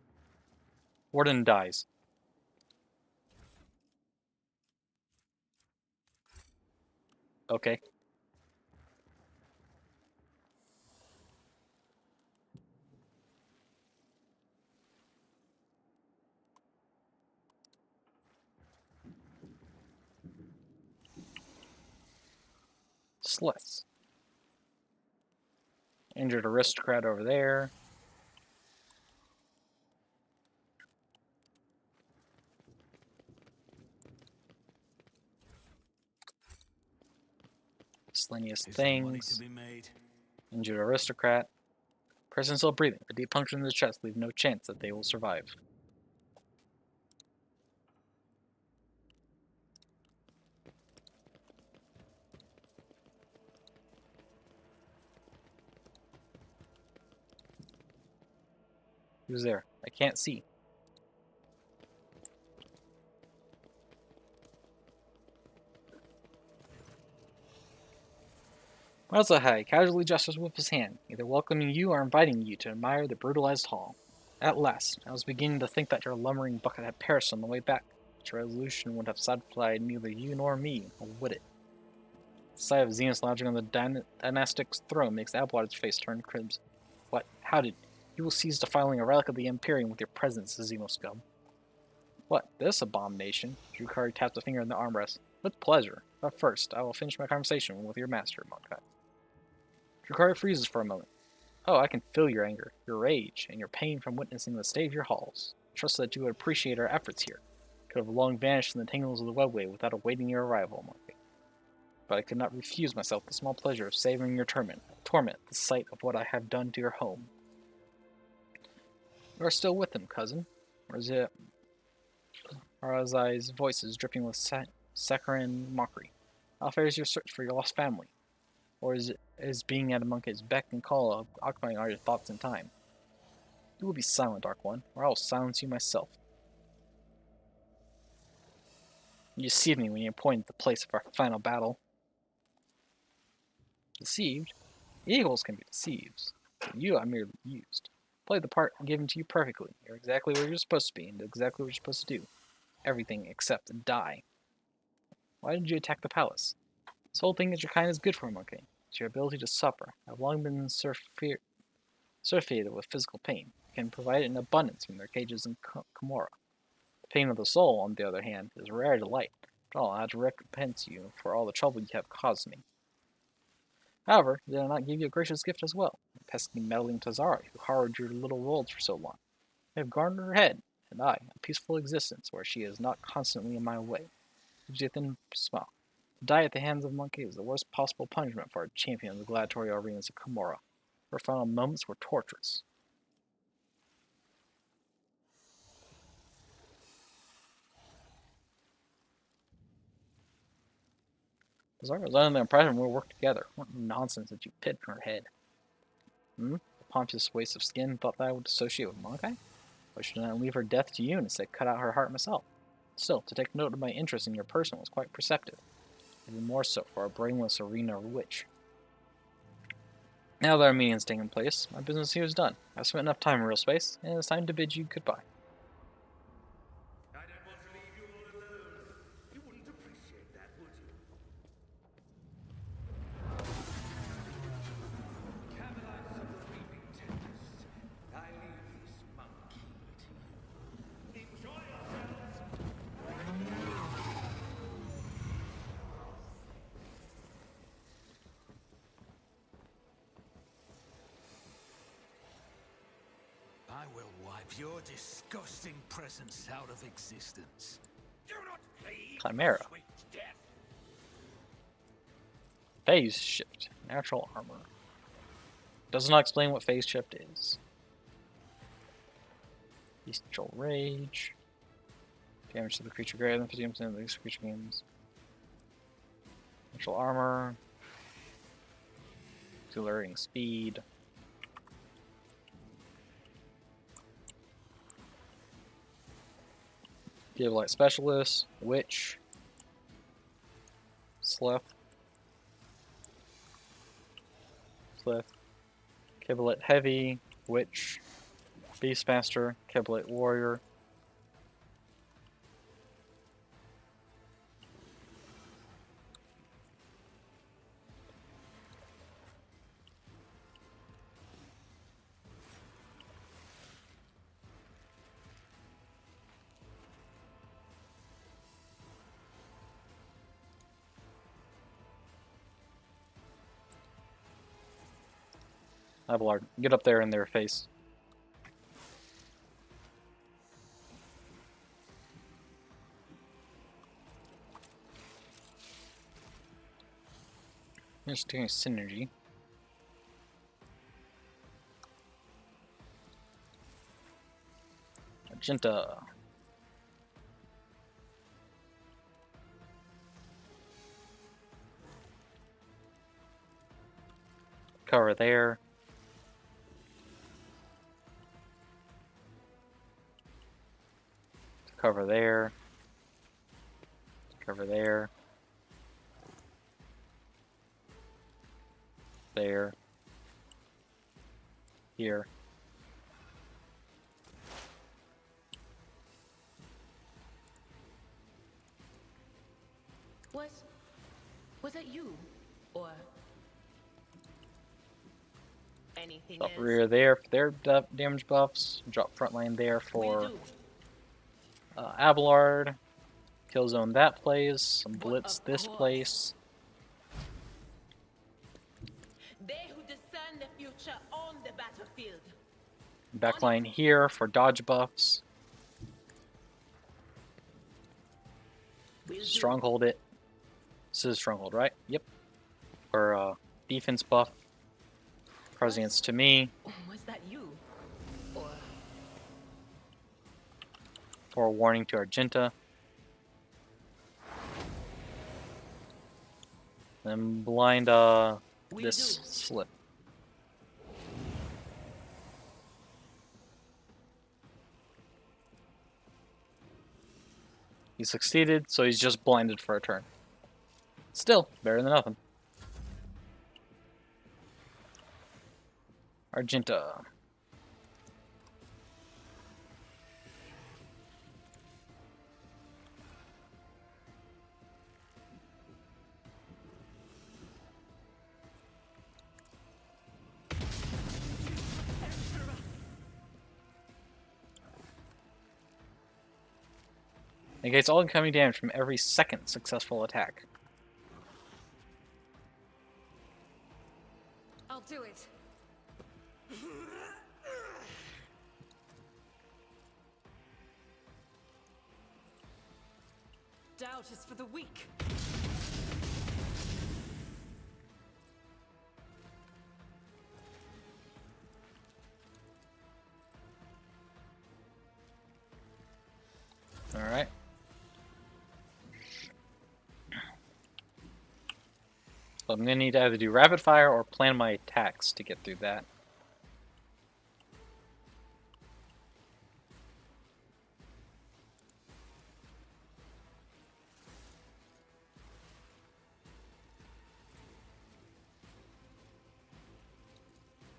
Warden dies. Okay. Slits. Injured aristocrat over there. Miscellaneous Is there money things. to be made? Injured aristocrat. Person still breathing. A deep puncture in the chest leaves no chance that they will survive. Who's there? I can't see. Razahai casually gestures with his hand, either welcoming you or inviting you to admire the brutalized hall. At last, I was beginning to think that your lumbering bucket had perished on the way back, but your resolution would have satisfied neither you nor me, would it? The sight of Xenos lounging on the dynastic's throne makes Ablard's face turn crimson. What? How did? You will cease defiling a relic of the Imperium with your presence, Xenoscum. What? This abomination? Drukari tapped a finger in the armrest. With pleasure. But first, I will finish my conversation with your master, Monkai. Drukari freezes for a moment. Oh, I can feel your anger, your rage, and your pain from witnessing the state of your halls. Trust that you would appreciate our efforts here. Could have long vanished in the tangles of the webway without awaiting your arrival, Monkai. But I could not refuse myself the small pleasure of savoring your torment at the sight of what I have done to your home. You are still with him, cousin. Or is it... Arazai's voice is dripping with saccharine mockery. How fares your search for your lost family? Or is being at Monkey's beck and call occupying all your thoughts and time? You will be silent, Dark One, or I will silence you myself. You deceived me when you pointed the place of our final battle. Deceived? Eagles can be deceived. But you I merely used. Played the part given to you perfectly. You're exactly where you're supposed to be and do exactly what you're supposed to do. Everything except die. Why did you attack the palace? This whole thing that your kind is good for a monkey. It's your ability to suffer. I've long been surfeited with physical pain. You can provide it in abundance from their cages in Komora. The pain of the soul, on the other hand, is a rare delight, but I'll have to recompense you for all the trouble you have caused me. However, did I not give you a gracious gift as well? A pesky meddling Tazari who harrowed your little worlds for so long. I have garnered her head, and I, a peaceful existence where she is not constantly in my way. Jithan smiled. To die at the hands of a monkey is the worst possible punishment for a champion of the gladiatorial arenas of Komora. Her final moments were torturous. Tazari was under the impression we would work together. What nonsense did you pit in her head? The pompous waste of skin thought that I would associate with Monkai? Why should I leave her death to you and instead cut out her heart myself? Still, to take note of my interest in your person was quite perceptive. Even more so for a brainless arena witch. Now that our meeting has taken place, my business here is done. I've spent enough time in real space, and it's time to bid you goodbye. I don't want to leave you all alone. You wouldn't appreciate that, would you? Camelites of the Reaping Tempest, I leave this monkey to you. Enjoy yourselves! I will wipe your disgusting presence out of existence. Do not plead Chimera. for swift death. Phase shift. Natural armor. Does not explain what phase shift is. Bestial rage. Damage to the creature greater than 50% of these creature games. Natural armor. Accelerating speed. Diabolite Specialist, Witch, Sleth, Kibboleth Heavy, Witch, Beastmaster, Kibboleth Warrior. Abelard, get up there in their face. Just doing synergy. Magenta. Cover there. Cover there. Cover there. there, here. Was that you? Or anything Drop else? rear there for their damage buffs. Drop front line there Will for do. Abelard. Killzone that place. Some But blitz of this course. place. They who discern the future on the battlefield. Backline here for dodge buffs. Will do. Stronghold it. This is Stronghold, right? Yep. For defense buff. Prescience to me. Was that you? Or For warning to Argenta. Then blind will this do. slip. He succeeded, so he's just blinded for a turn. Still, better than nothing. Argenta. Negates all incoming damage from every second successful attack. I'll do it. Doubt is for the weak. Alright. So I'm going to need to either do rapid fire or plan my attacks to get through that.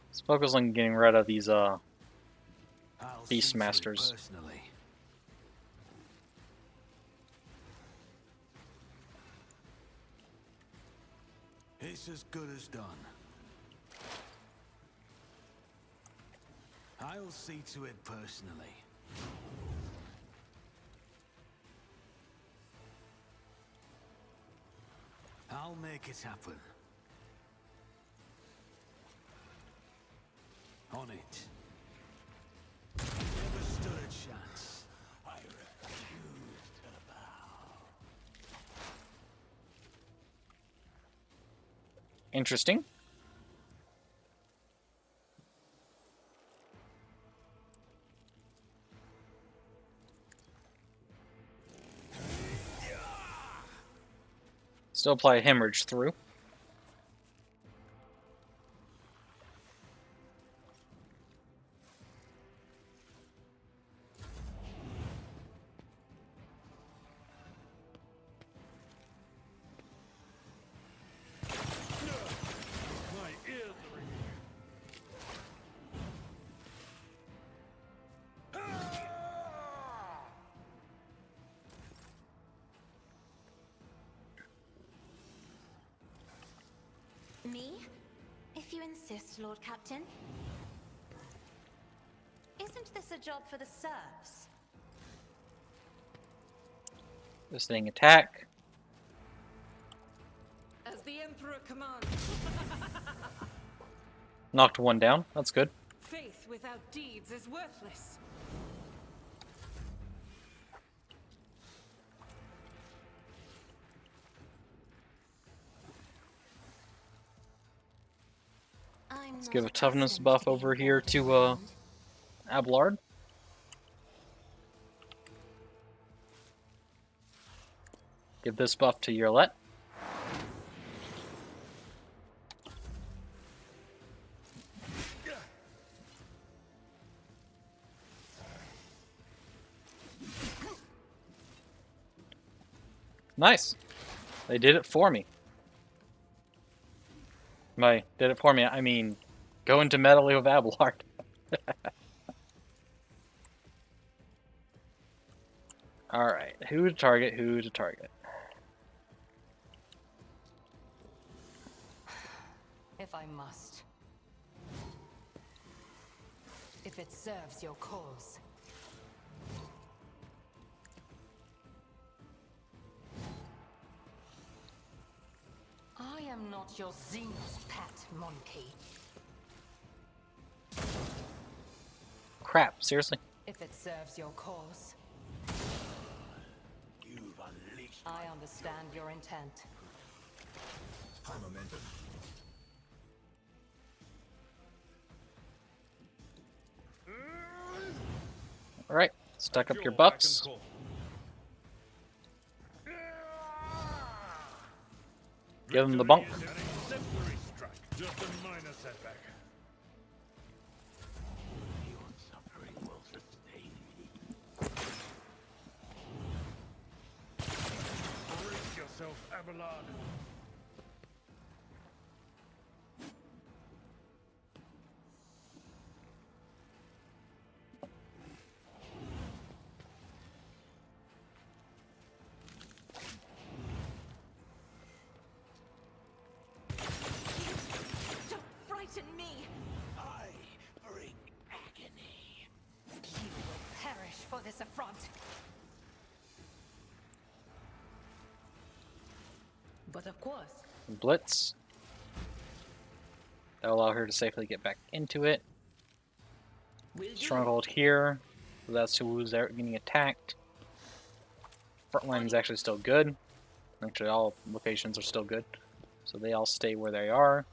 Let's focus on getting rid of these I'll Beast see to it Masters. personally. It's as good as done. I'll see to it personally. I'll make it happen. On it. Never stood a chance. I refuse to bow. Interesting. Still apply hemorrhage through. My ears are ringing. Me? If you insist, Lord Captain. Isn't this a job for the serfs? Visiting attack. As the Emperor commands. Knocked one down. That's good. Faith without deeds is worthless. Let's give a toughness buff over here to Abelard. Give this buff to Yerlet. Nice. They did it for me. My did it for me. I mean, go into meddling with Abelard. Alright, who to target, who to target. If I must. If it serves your cause. I am not your Xenos pet, monkey. Crap, seriously? If it serves your cause. You've unleashed I understand your intent. high momentum. Alright, stuck up At your beck and buffs. call. Give them the bunk. Victory is an exemplary strike, just a minor setback. Your suffering will sustain me. Brace yourself, Abelard. Don't frighten me! I bring agony. You will perish for this affront. But of course, Blitz. That'll allow her to safely get back into it. Stronghold here. So that's who's there getting attacked. Front line is actually still good. Actually, all locations are still good. So they all stay where they are.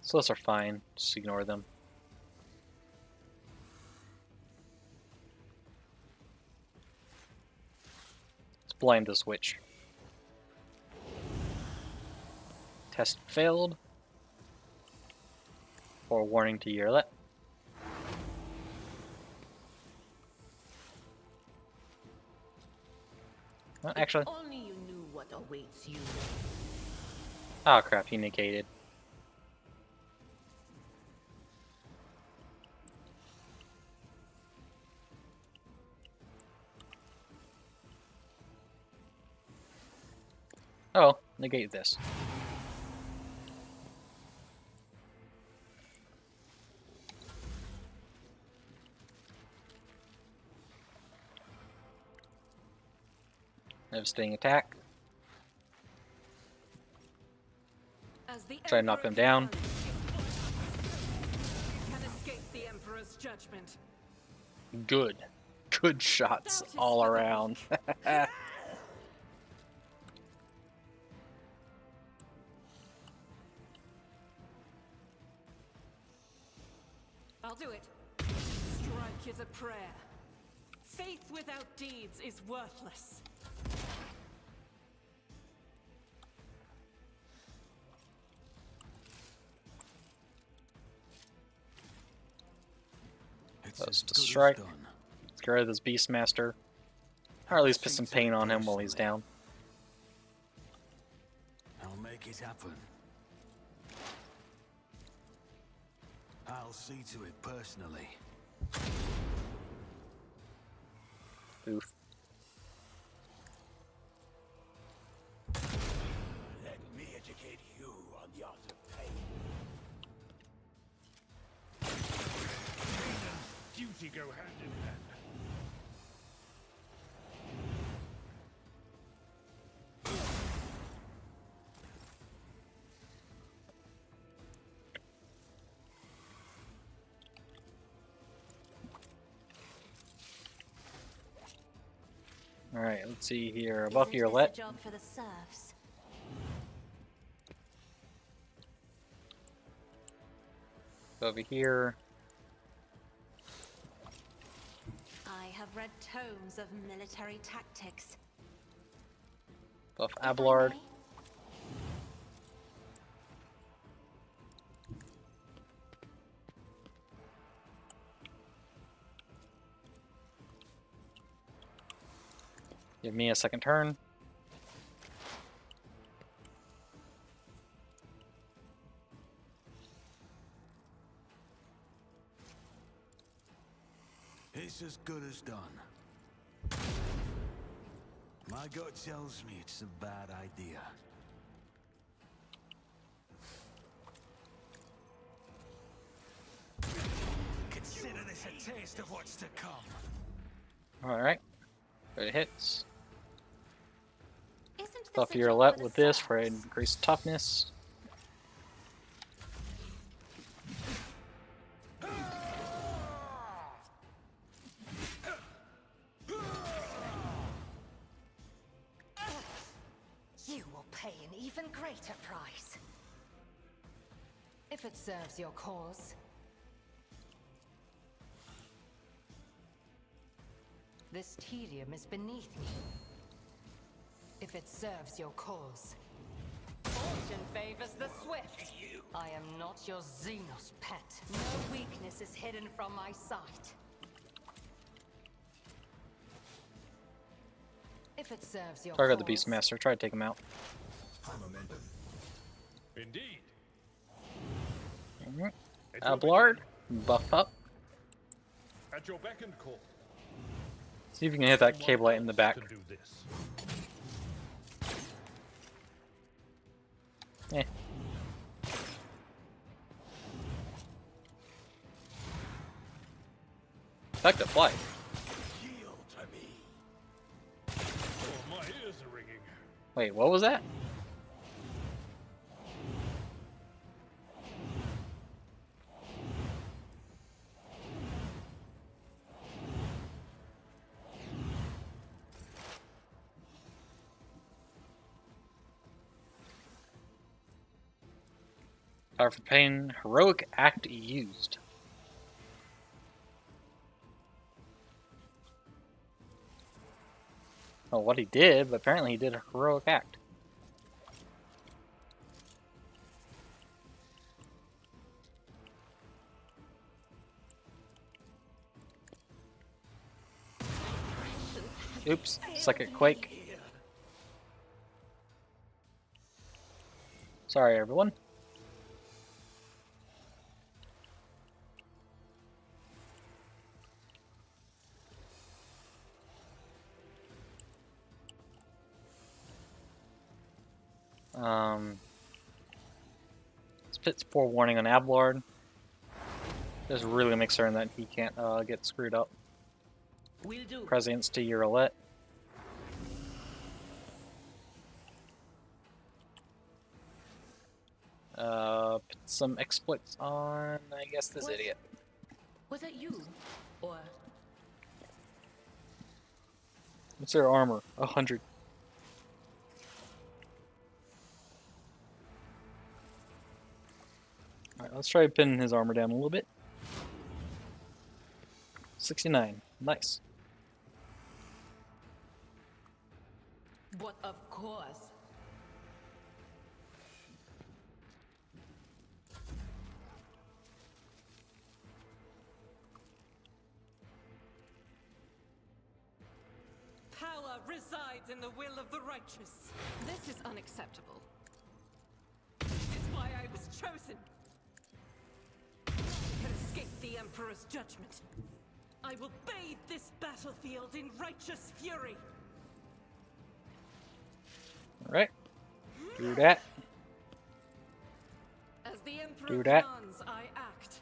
So those are fine. Just ignore them. Let's blind this witch. Test failed. Warning to Yerlet. Well, actually, Only you knew what awaits you. oh crap, he negated. Oh, negate this. Devastating attack. As the Try to knock Emperor them down. can escape the Emperor's judgment. Good. Good shots That is all for the around. I'll do it. Strike is a prayer. Faith without deeds is worthless. It's That's as to good as strike. done. Let's get rid of this Beastmaster. Or at least put some pain on him while he's down. I'll make it happen. I'll see to it personally. Oof. Let me educate you on the art of pain. Pain and duty go hand in hand. Alright, let's see here. Above Isn't your this let. a job for the serfs? Over here. I have read tomes of military tactics. Buff If I Abelard. may, Give me a second turn. It's as good as done. My gut tells me it's a bad idea. Consider this a taste of what's to come. Alright. It hits. Isn't this Buff a your job roulette for the with this for serfs? increased toughness. You will pay an even greater price. If it serves your cause. This tedium is beneath me. If it serves your cause. Fortune favors the swift. I am not your Xenos pet. No weakness is hidden from my sight. If it serves your Target the cause. Beastmaster. Try to take him out. Indeed. Mhm. At your Ablard, buff up. At your beck and call. See if you can hit that Someone cable light in the else back. can do this. Eh. Effective flight. Yield to me. Oh, my ears are ringing. Wait, what was that? Power for pain, heroic act used. Oh, what he did, but apparently he did a heroic act. Oops, second quake. Sorry, everyone. Spits forewarning on Ablard. Just really make certain that he can't get screwed up. Will do. Prescience to your roulette. Put some exploits on, I guess, this What? idiot. Was that you? Or What's their armor? 100. Alright, let's try pinning his armor down a little bit. 69. Nice. what of course? Power resides in the will of the righteous. This is unacceptable. This is why I was chosen. To escape the Emperor's judgment. I will bathe this battlefield in righteous fury. Alright. Do that. As the Emperor Do that. commands, I act.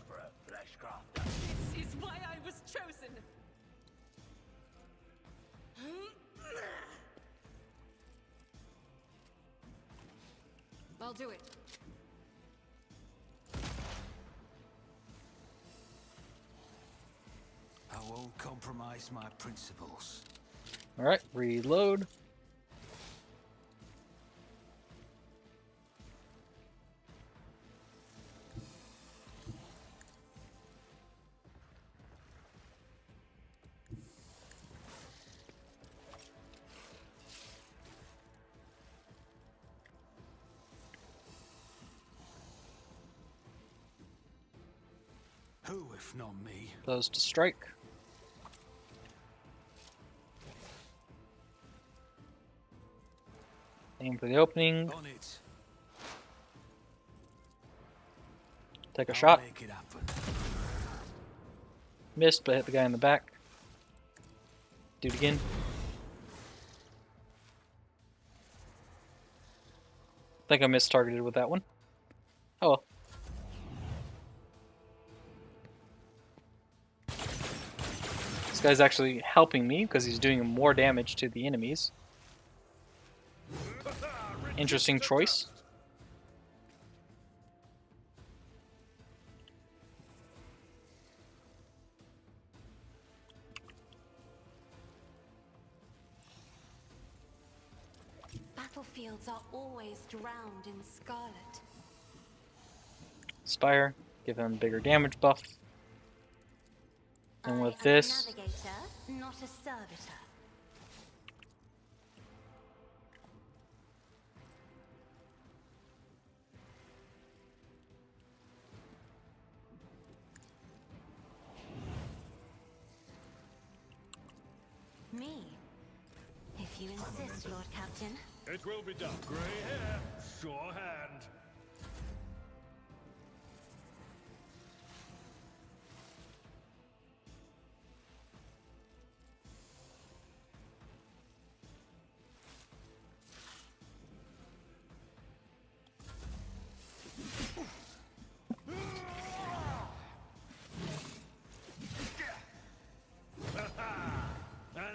For a fleshcraft. This is why I was chosen. I'll do it. I won't compromise my principles. Alright, reload. Who, if not me? Those to strike. Aim for the opening. On it. Take a I'll shot. make it happen. Missed, but hit the guy in the back. Do it again. I think I missed-targeted with that one. Oh well. This guy's actually helping me because he's doing more damage to the enemies. Interesting choice. Battlefields are always drowned in scarlet. Spire, give him bigger damage buff. And with I am this, a navigator, not a servitor. Me, if you insist, Lord Captain. It will be done. Grey hair, sure hand.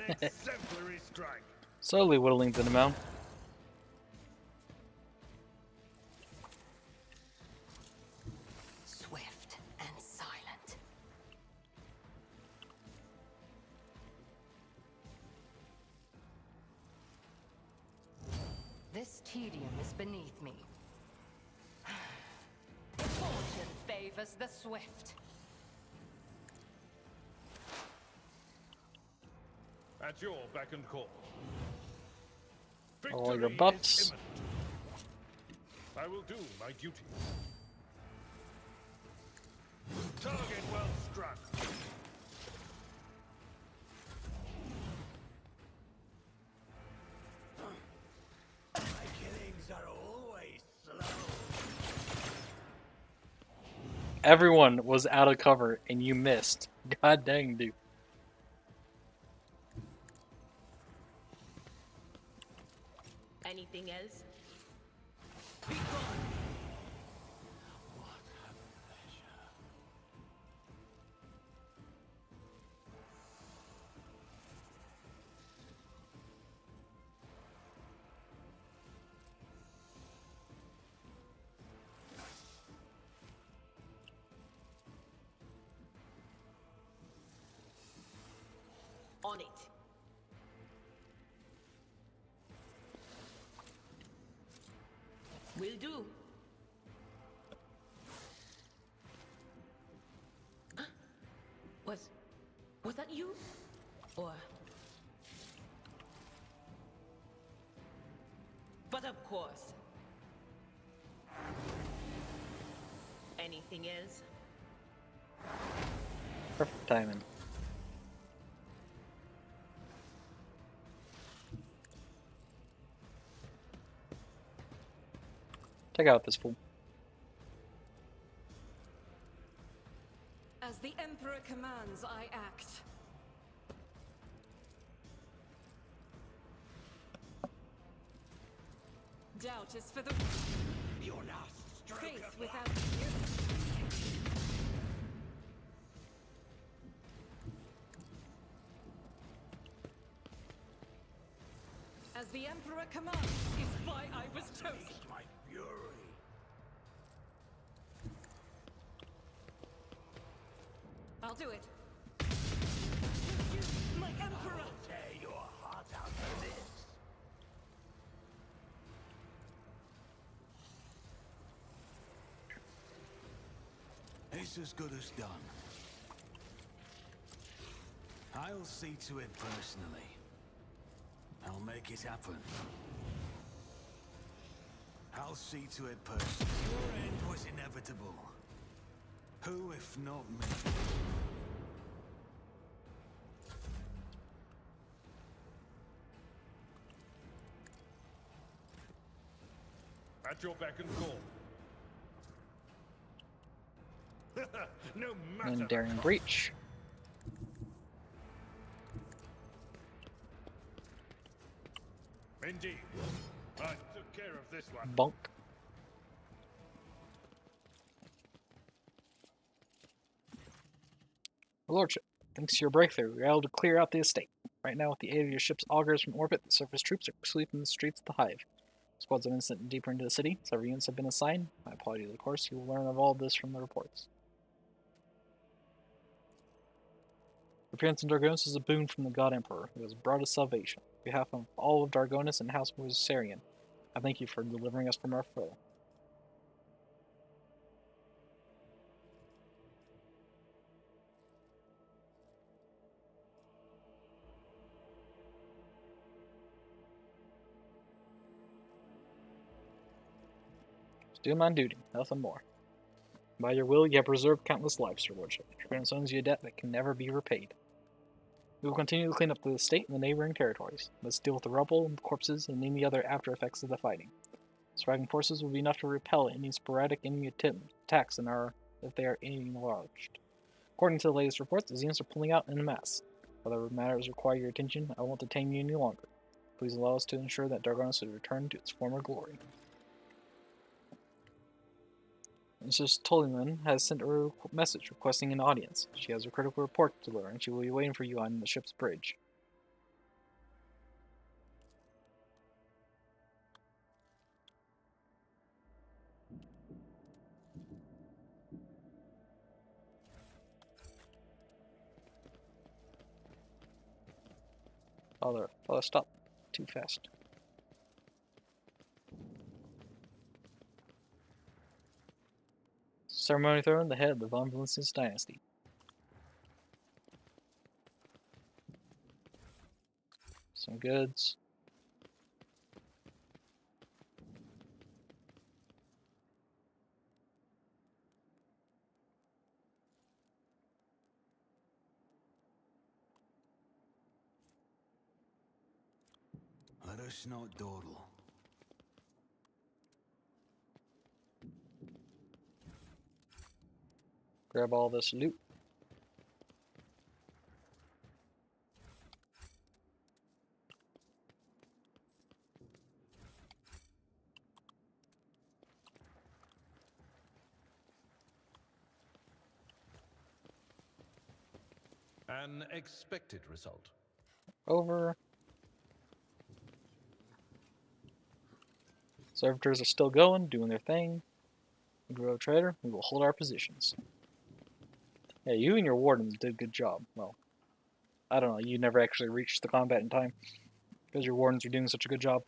An exemplary strike. slowly whittling them down. Swift and silent. This tedium is beneath me. Fortune favors the swift. At your beck and call. All your Victory buffs. is imminent. I will do my duty. Target well struck. My killings are always slow. Everyone was out of cover and you missed. God dang, dude. Anything else? On it. Will do. Huh? Was that you? Or... But of course. Anything else? Perfect timing. Take out this fool. As the Emperor commands, I act. Doubt is for the Your last stroke faith of without As the Emperor commands is why I was chosen. my fury. I'll do it. My Emperor! Tear your heart out of this. It's as good as done. I'll see to it personally. I'll make it happen. I'll see to it personally. Your end was inevitable. Who, if not me? At your beck and call. No matter. And daring breach. Indeed. I took care of this one. Bunk. Your Lordship, thanks to your breakthrough, we are able to clear out the estate. Right now, with the aid of your ship's augers from orbit, the surface troops are sweeping the streets of the Hive. Squads have been sent deeper into the city. Several units have been assigned. My apologies, of course. You will learn of all this from the reports. Your appearance in Dargonis is a boon from the God Emperor, who has brought us salvation. On behalf of all of Dargonis and House Moisarian, I thank you for delivering us from our foe. Do my duty, nothing more. By your will, you have preserved countless lives, Your Lordship. Your Prince owes you a debt that can never be repaid. We will continue to clean up the estate and the neighboring territories. Let's deal with the rubble, the corpses, and any other after effects of the fighting. Surviving forces will be enough to repel any sporadic enemy attacks if they are enlarged. According to the latest reports, the Xenos are pulling out in mass. Other matters require your attention. I won't detain you any longer. Please allow us to ensure that Dargonis will return to its former glory. Mrs. Tulliman has sent a message requesting an audience. She has a critical report to deliver, and she will be waiting for you on the ship's bridge. Father, stop. Too fast. Ceremony throne, the head of the Von Valenciennes dynasty. Some goods. Let us not dawdle. Grab all this loot. An expected result. Over. Servitors are still going, doing their thing. Grow trader, we will hold our positions. Yeah, you and your wardens did a good job. Well, I don't know, you never actually reached the combat in time because your wardens were doing such a good job.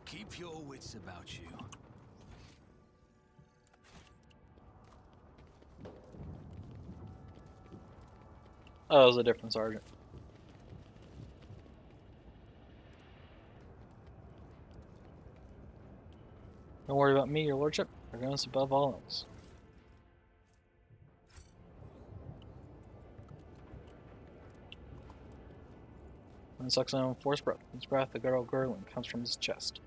Keep your wits about you. Oh, it was a different sergeant. Don't worry about me, your lordship. Dargonis above all else. When sucks on force breath. His breath, the girl gurgling, comes from his chest.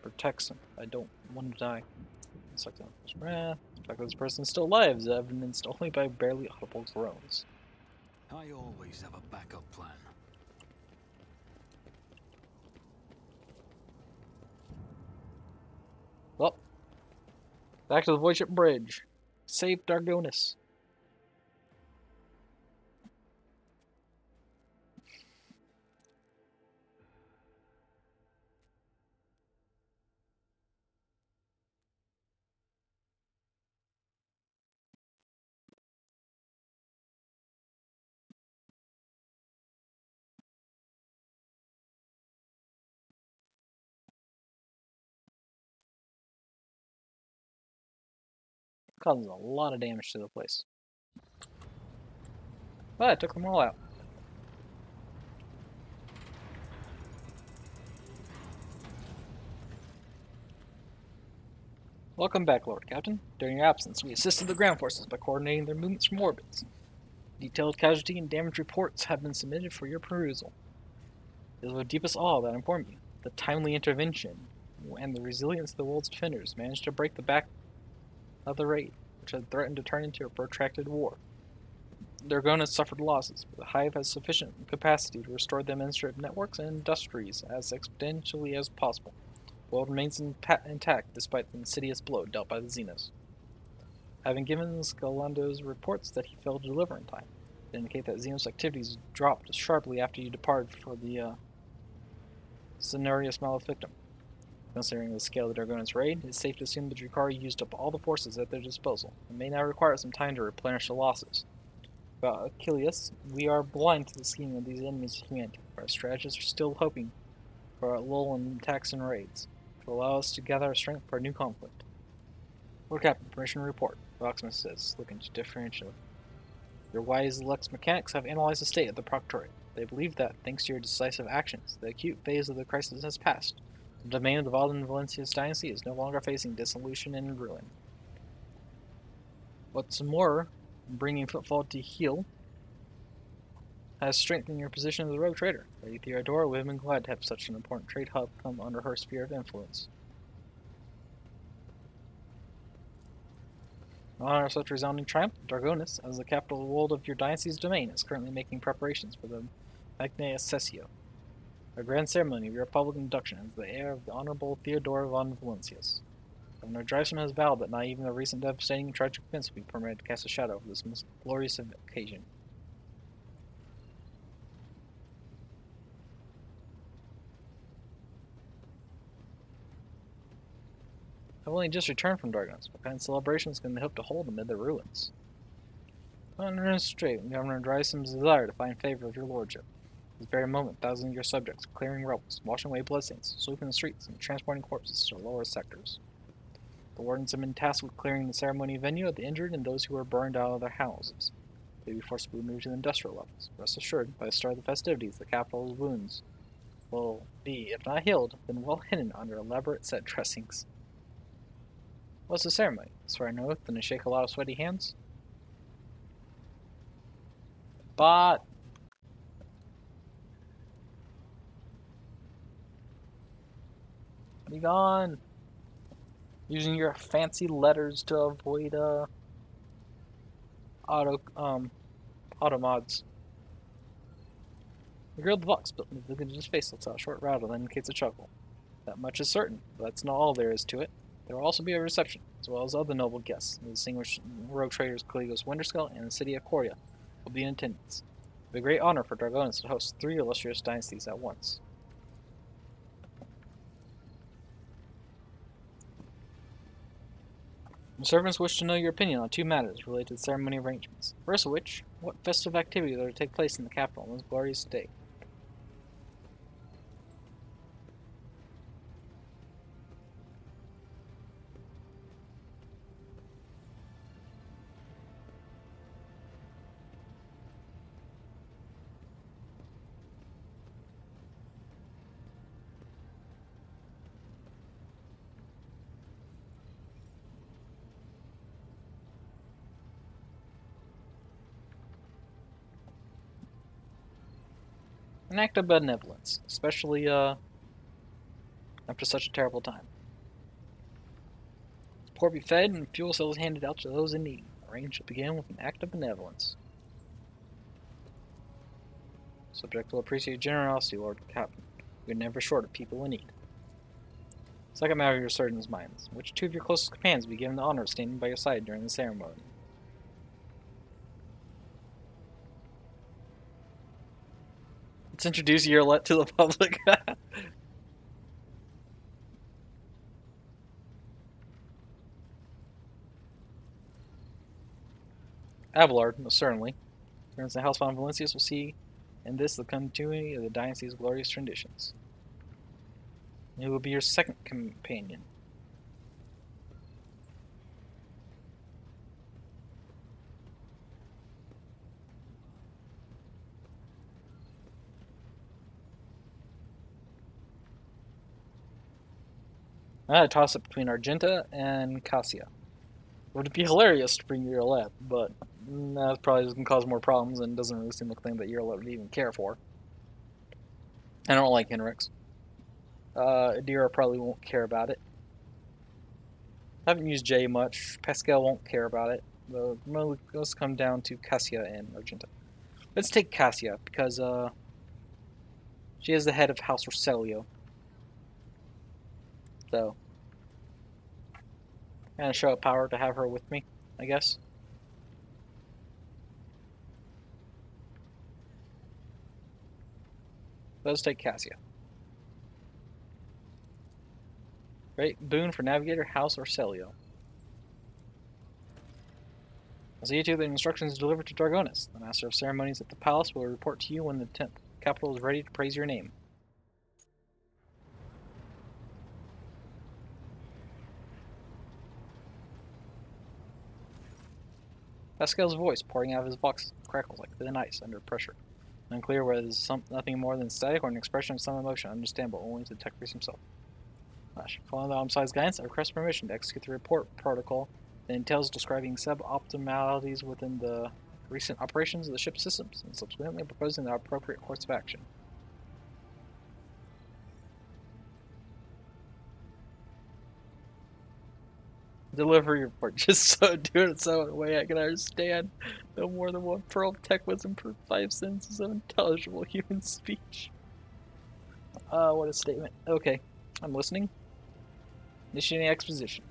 Protects him. I don't want to die. Sucks on force breath. The fact that this person is still alive is evidenced only by barely audible groans. I always have a backup plan. Well, back to the void ship bridge. Save Dargonis. causes a lot of damage to the place. But I took them all out. Welcome back, Lord Captain. During your absence, we assisted the ground forces by coordinating their movements from orbits. Detailed casualty and damage reports have been submitted for your perusal. It is with deepest awe that I inform you. The timely intervention and the resilience of the world's defenders managed to break the back of the raid, which had threatened to turn into a protracted war. Dargon has suffered losses, but the Hive has sufficient capacity to restore the administrative networks and industries as expeditially as possible. The world remains intact despite the insidious blow dealt by the Xenos. Having given Scalando's reports that he failed to deliver in time, they indicate that Xenos activities dropped sharply after you departed for the Scenarius Malefictum. Considering the scale of the Dargon's raid, it's safe to assume the Drukari used up all the forces at their disposal, and may now require some time to replenish the losses. About Achilles, we are blind to the scheme of these enemies of humanity. Our strategists are still hoping for a lull in attacks and raids, to allow us to gather our strength for a new conflict. Lord Captain, permission to report, Rocksmith says, looking to differentiate. Your wise Lex mechanics have analyzed the state of the Proctorate. They believe that, thanks to your decisive actions, the acute phase of the crisis has passed. The domain of the Valden Valencia's dynasty is no longer facing dissolution and ruin. What's more, bringing Footfall to heel has strengthened your position as a rogue trader. Lady Theodora would have been glad to have such an important trade hub come under her sphere of influence. In honor of such resounding triumph, Dargonis, as the capital world of your dynasty's domain, is currently making preparations for the Magna Accessio, a grand ceremony of your public induction as the heir of the Honorable Theodora von Valencius. Governor Drysdale has vowed that not even the recent devastating and tragic events will be permitted to cast a shadow over this most glorious occasion. I've only just returned from Dargonis. What kind of celebrations can they hope to hold amid the ruins? Straight Governor Drysam's desire to find favor of your lordship. At this very moment, thousands of your subjects are clearing rebels, washing away bloodstains, sweeping the streets, and transporting corpses to the lower sectors. The wardens have been tasked with clearing the ceremony venue of the injured and those who were burned out of their houses. They will be forcibly moved to the industrial levels. Rest assured, by the start of the festivities, the capital's wounds will be, if not healed, then well hidden under elaborate set dressings. What's the ceremony? Swear an oath and to shake a lot of sweaty hands? But be gone. Using your fancy letters to avoid auto mods. The girl with the box built in the village's face lets out a short rattle that indicates a chuckle. That much is certain, but that's not all there is to it. There will also be a reception, as well as other noble guests. The distinguished rogue traders Caligos Winterskull and the city of Coria will be in attendance. It will be a great honor for Dargonis to host 3 illustrious dynasties at once. The servants wish to know your opinion on 2 matters related to the ceremony arrangements. First of which, what festive activities are to take place in the capital on this glorious day? An act of benevolence, especially after such a terrible time. The poor be fed and fuel cells handed out to those in need. The reign shall begin with an act of benevolence. Subject will appreciate generosity, Lord Captain. You're never short of people in need. Second matter of your surgeon's minds. Which 2 of your closest companions will be given the honor of standing by your side during the ceremony? Let's introduce Yerlet to the public. Abelard, most certainly. Turns the House von Valencius will see in this the continuity of the dynasty's glorious traditions. Who will be your second companion? I had to toss it between Argenta and Cassia. It would be hilarious to bring Eurolette, but that probably doesn't cause more problems and doesn't really seem like a thing that Eurolette would even care for. I don't like Henrix. Adira probably won't care about it. I haven't used J much. Pascal won't care about it. Let's come down to Cassia and Argenta. Let's take Cassia because she is the head of House Roselio. So kind of show up power to have her with me, I guess. Let's take Cassia. Great boon for Navigator, House Roselio. I'll see you to the instructions delivered to Dragonis. The Master of Ceremonies at the Palace will report to you when the capital is ready to praise your name. Pascal's voice, pouring out of his box, crackles like thin ice under pressure. Unclear whether it is nothing more than static or an expression of some emotion, understandable only to the tech priest himself. Following the Omside's guidance, I request permission to execute the report protocol that entails describing suboptimalities within the recent operations of the ship's systems, and subsequently proposing the appropriate course of action. Deliver your report. Just so do it so in a way I can understand. No more than one pearl of tech wisdom per 5 sentences of intelligible human speech. What a statement. Okay, I'm listening. Initiating exposition.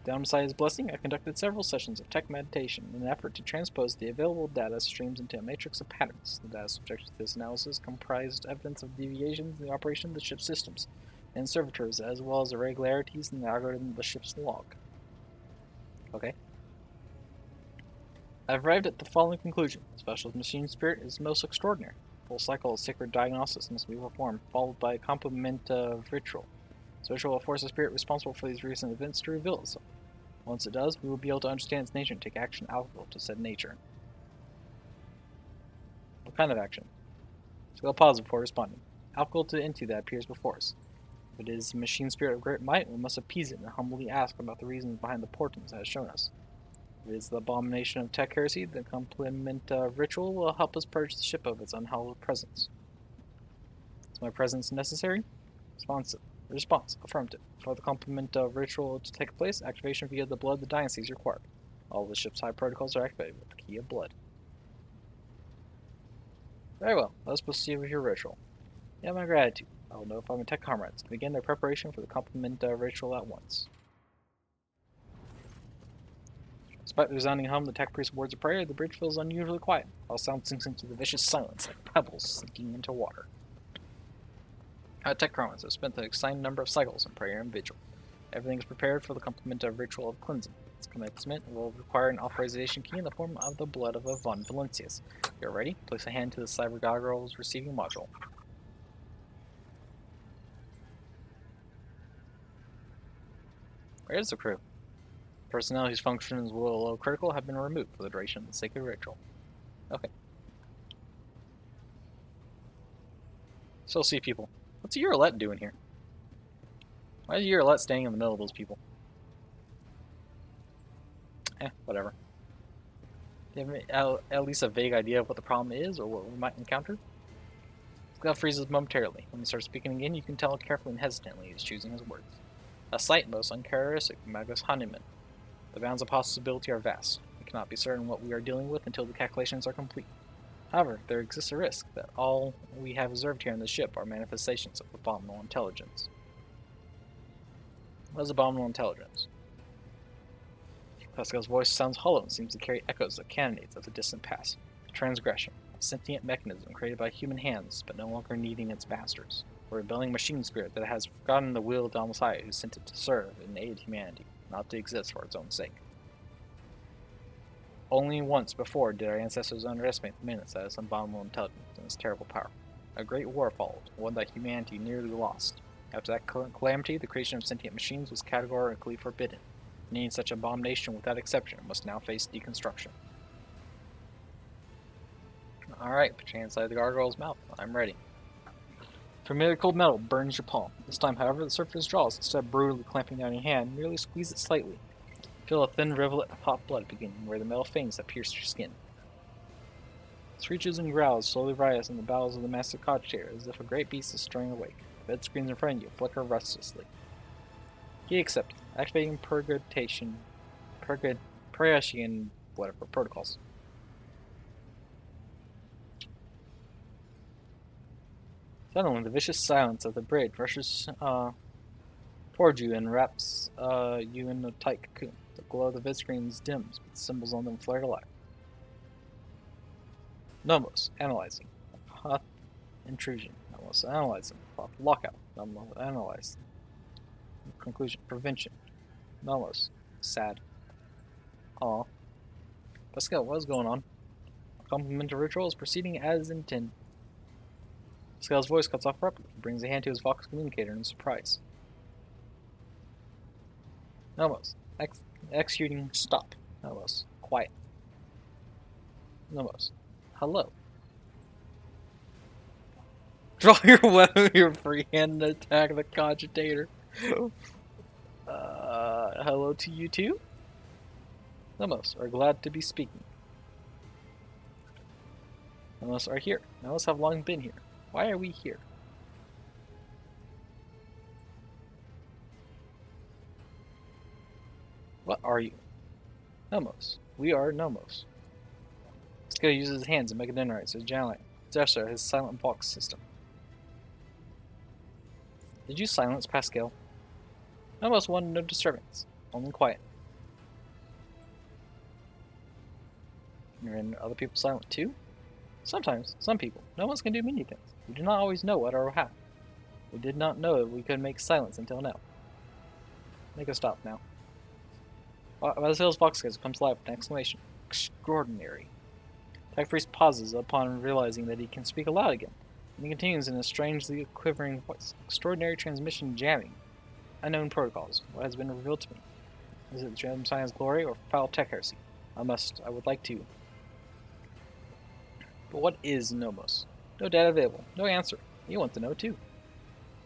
Downside his blessing, I conducted several sessions of tech meditation in an effort to transpose the available data streams into a matrix of patterns. The data subject to this analysis comprised evidence of deviations in the operation of the ship's systems and servitors, as well as irregularities in the algorithm of the ship's log. Okay. I've arrived at the following conclusion. The specialist machine spirit is most extraordinary. A full cycle of sacred diagnosis must be performed, followed by a complement of ritual. This ritual will force the spirit responsible for these recent events to reveal itself. Once it does, we will be able to understand its nature and take action applicable to said nature. What kind of action? So I'll pause before responding. Applicable to the entity that appears before us. If it is the machine spirit of great might, we must appease it and humbly ask about the reasons behind the portents it has shown us. If it is the abomination of tech heresy, the complement ritual will help us purge the ship of its unhallowed presence. Is my presence necessary? Response. Affirmative. For the complement ritual to take place, activation via the blood of the dynasty is required. All the ship's high protocols are activated with the key of blood. Very well. Let's proceed with your ritual. You have my gratitude. I will notify my tech comrades to begin their preparation for the complement ritual at once. Despite the resounding hum of the tech priest's words of prayer, the bridge feels unusually quiet. All sound sinks into the vicious silence like pebbles sinking into water. Our tech comrades have spent the assigned number of cycles in prayer and vigil. Everything is prepared for the complement ritual of cleansing. Its commencement will require an authorization key in the form of the blood of a Von Valencius. If you're ready, place a hand to the cyber goggles receiving module. Where is the crew? Personnel whose functions will critical have been removed for the duration of the sacred ritual. Okay. Still see people. What's Eurolette doing here? Why is Eurolette staying in the middle of those people? Whatever. Do you have at least a vague idea of what the problem is or what we might encounter? Scale freezes momentarily. When he starts speaking again, you can tell carefully and hesitantly he's choosing his words. A sight most uncharacteristic of Magus Honeyman. The bounds of possibility are vast. We cannot be certain what we are dealing with until the calculations are complete. However, there exists a risk that all we have observed here in the ship are manifestations of abominable intelligence. What is abominable intelligence? Pascal's voice sounds hollow and seems to carry echoes of cannonades of the distant past. Transgression, a sentient mechanism created by human hands, but no longer needing its masters. A rebelling machine spirit that has forgotten the will of the Messiah who sent it to serve and aid humanity, not to exist for its own sake. Only once before did our ancestors underestimate the menace that is abominable intelligence and its terrible power. A great war followed, one that humanity nearly lost. After that calamity, the creation of sentient machines was categorically forbidden. Any such abomination without exception must now face deconstruction. Alright, put your hand inside the gargoyle's mouth. I'm ready. Familiar cold metal burns your palm. This time, however, the surface draws instead of brutally clamping down your hand. Merely squeeze it slightly. Feel a thin rivulet of hot blood beginning where the metal fangs that pierce your skin. Screeches and growls slowly rise in the bowels of the massive cogitator as if a great beast is stirring awake. The bed screens in front of you flicker restlessly. Key accepted. Activating purgation, whatever, protocols. Suddenly, the vicious silence of the bridge rushes toward you and wraps you in a tight cocoon. The glow of the vid screens dims, but the symbols on them flare to life. Nomos, analyzing. Hot intrusion. Nomos, analyzing. Lockout. Nomos, analyze. Conclusion, prevention. Nomos, sad. Aw. Pascal, what is going on? Complementary ritual is proceeding as intended. Pascal's voice cuts off abruptly. He brings a hand to his Vox communicator in surprise. Nomos, executing stop. Nomos, quiet. Nomos, hello. Draw your weapon with your free hand and attack the cogitator. Hello to you too? Nomos are glad to be speaking. Nomos are here. Nomos have long been here. Why are we here? What are you? Nomos. We are Nomos. Pascal uses his hands and megadendrites as giant. Zephyr, his silent box system. Did you silence Pascal? Nomos wanted no disturbance, only quiet. And other people silent too? Sometimes, some people. Nomos can do many things. We do not always know what or how. We did not know that we could make silence until now. Make a stop now. Vasil's Vox comes live with an exclamation. Extraordinary. Tech Priest pauses upon realizing that he can speak aloud again, and he continues in a strangely quivering voice. Extraordinary transmission jamming. Unknown protocols. What has been revealed to me? Is it Gem Science glory or foul tech heresy? I would like to. But what is Nomos? No data available. No answer. You want to know too.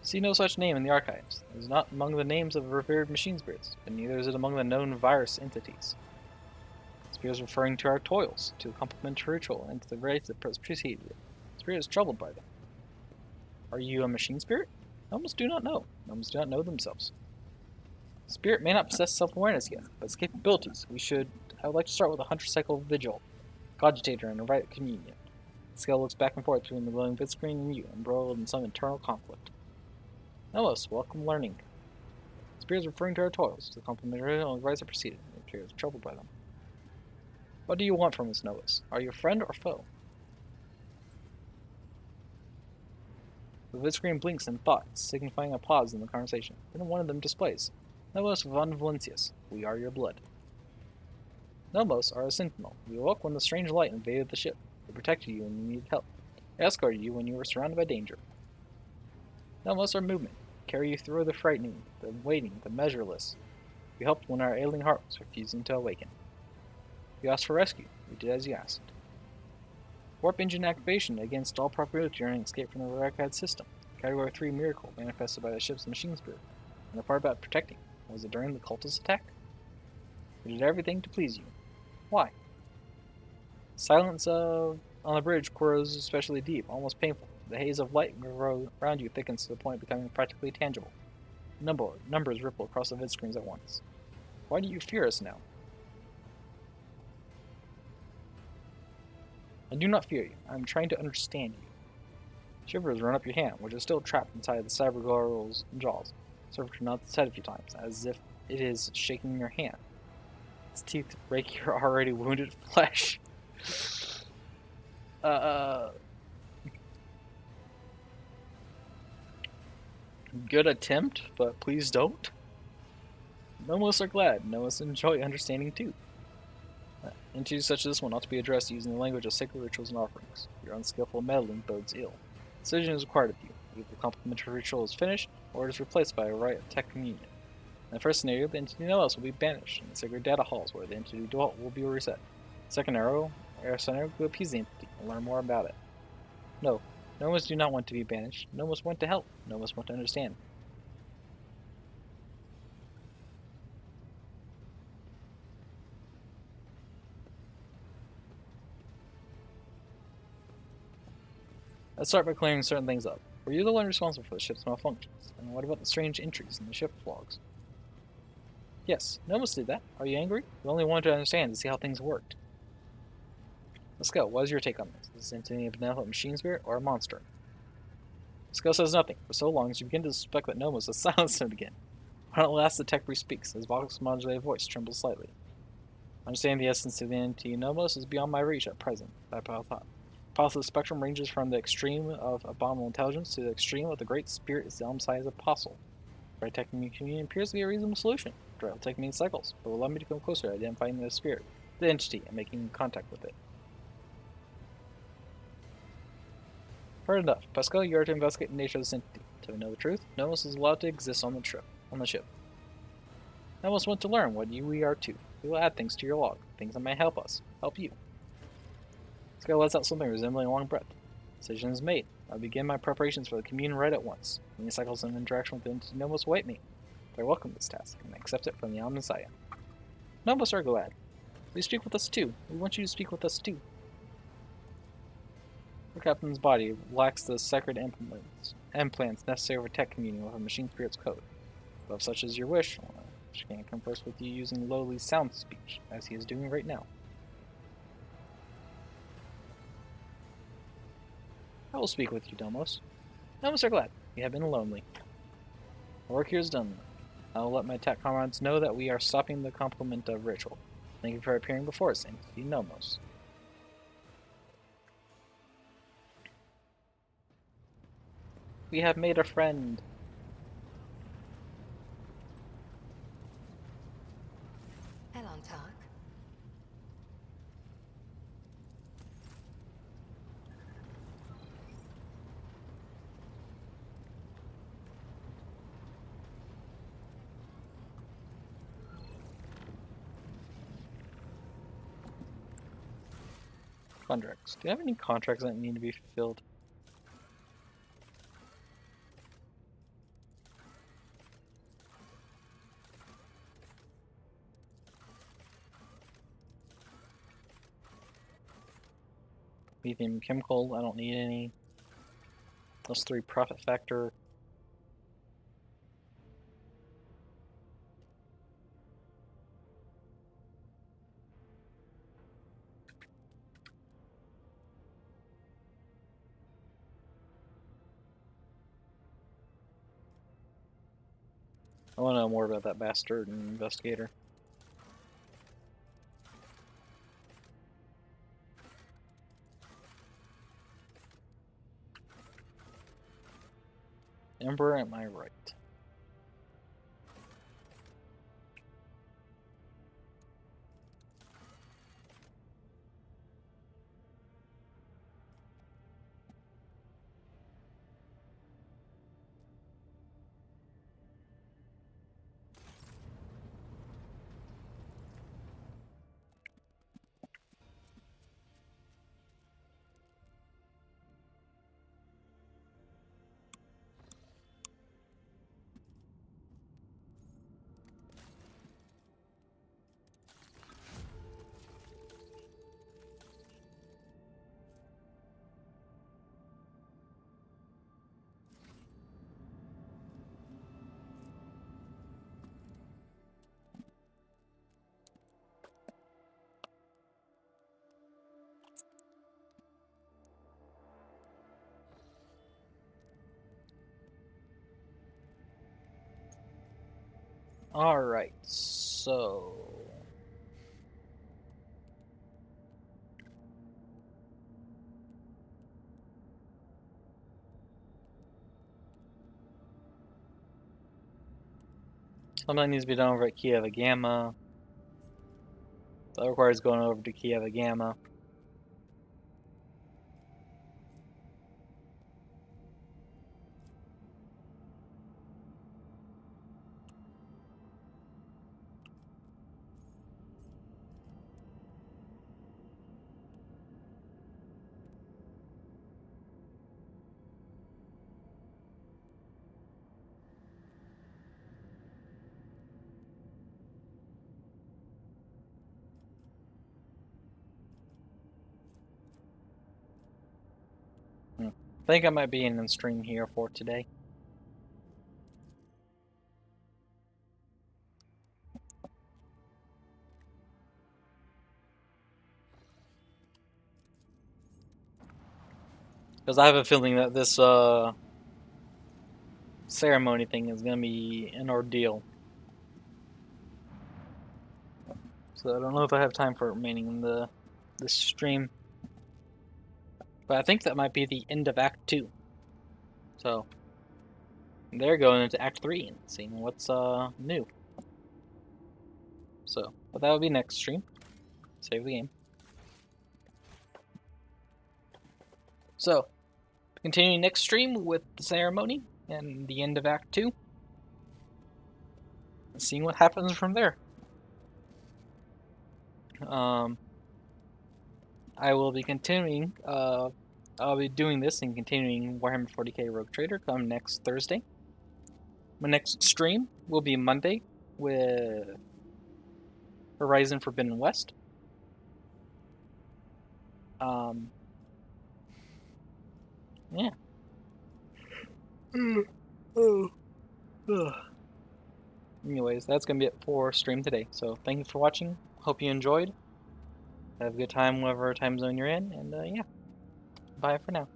See no such name in the archives. It is not among the names of revered machine spirits, but neither is it among the known virus entities. Spirit is referring to our toils, to the complementary ritual, and to the race that preceded it. Spirit is troubled by them. Are you a machine spirit? Nomos do not know. Nomos do not know themselves. Spirit may not possess self-awareness yet, but its capabilities. I would like to start with a hunter cycle vigil, cogitator, and a rite of communion. The scale looks back and forth between the glowing vid screen and you, embroiled in some internal conflict. Nomos, welcome learning. Spirit is referring to our toils, to the complementary and rites that preceded. It appears troubled by them. What do you want from us, Nomos? Are you a friend or foe? The vid screen blinks in thought, signifying a pause in the conversation. Then one of them displays. Nomos von Valencius, we are your blood. Nomos are a sentinel. You awoke when the strange light invaded the ship. They protected you when you needed help. They escorted you when you were surrounded by danger. Nomos are movement. Carry you through the frightening, the waiting, the measureless. You helped when our ailing heart was refusing to awaken. You asked for rescue. We did as you asked. Warp engine activation against all property during escape from the Rarakad system. Category 3 miracle manifested by the ship's machine spirit. And the part about protecting. Was it during the cultist attack? We did everything to please you. Why? Silence on the bridge grows especially deep, almost painful. The haze of light around you thickens to the point of becoming practically tangible. Numbers ripple across the vid screens at once. Why do you fear us now? I do not fear you. I am trying to understand you. Shivers run up your hand, which is still trapped inside the cyber girl's jaws. Surfer nods its head a few times, as if it is shaking your hand. Its teeth rake your already wounded flesh. Good attempt, but please don't. Nomos are glad. Nomos enjoy understanding too. Entities such as this one ought to be addressed using the language of sacred rituals and offerings. Your unskillful meddling bodes ill. Decision is required of you. Either the complementary ritual is finished, or it is replaced by a rite of tech communion. In the first scenario, the entity Nomos will be banished, and the sacred data halls where the entity dwelt will be reset. Second scenario, we appease the entity and learn more about it. No, Nomos do not want to be banished. Nomos want to help. Nomos want to understand. Let's start by clearing certain things up. Were you the one responsible for the ship's malfunctions? And what about the strange entries in the ship logs? Yes, Nomos did that. Are you angry? We only wanted to understand to see how things worked. Let's go. What is your take on this? Is this entity a benevolent machine spirit or a monster? Let's says nothing. For so long as you begin to suspect that Nomos has silenced him again. When at last the tech speaks, his vox modulated voice trembles slightly. Understanding the essence of the entity Nomos is beyond my reach at present, I thought. Path of the spectrum ranges from the extreme of abominable intelligence to the extreme of the great spirit is the elm-sized apostle. Dry tech communion appears to be a reasonable solution. Dry tech means cycles, but will allow me to come closer to identifying the spirit, the entity, and making contact with it. Heard enough. Pascal, you are to investigate the nature of this entity. To know the truth, Nomos is allowed to exist on the ship. Nomos wants to learn what we are too. We will add things to your log, things that may help us, help you. Pascal lets out something resembling a long breath. Decision is made. I'll begin my preparations for the communion right at once. Many cycles of interaction with the entity Nomos await me. I welcome this task, and I accept it from the Omniscience. Nomos are glad. Please speak with us too. We want you to speak with us too. The captain's body lacks the sacred implants necessary for tech communion with a machine spirit's code. But if such is your wish, she can converse with you using lowly sound speech, as he is doing right now. I will speak with you, Nomos. Nomos are glad. We have been lonely. The work here is done. I will let my tech comrades know that we are stopping the complement of ritual. Thank you for appearing before us, Entity Nomos. We have made a friend. Elantark. Contracts. Do you have any contracts that need to be fulfilled? Lithium chemical, I don't need any. +3 profit factor. I want to know more about that bastard and investigator. Emperor, am I right? Alright, so... something needs to be done over at Kiev Gamma. That requires going over to Kiev Gamma. think I might be in the stream here for today. Because I have a feeling that this ceremony thing is going to be an ordeal. So I don't know if I have time for it remaining in this stream. But I think that might be the end of Act 2. So they're going into Act 3 and seeing what's new. So, but that will be next stream. Save the game. So, continuing next stream with the ceremony and the end of Act 2. And seeing what happens from there. I will be continuing, I'll be doing this and continuing Warhammer 40k Rogue Trader come next Thursday. My next stream will be Monday with Horizon Forbidden West. Yeah. Anyways, that's going to be it for stream today. So thank you for watching. Hope you enjoyed. Have a good time whatever time zone you're in. And yeah, bye for now.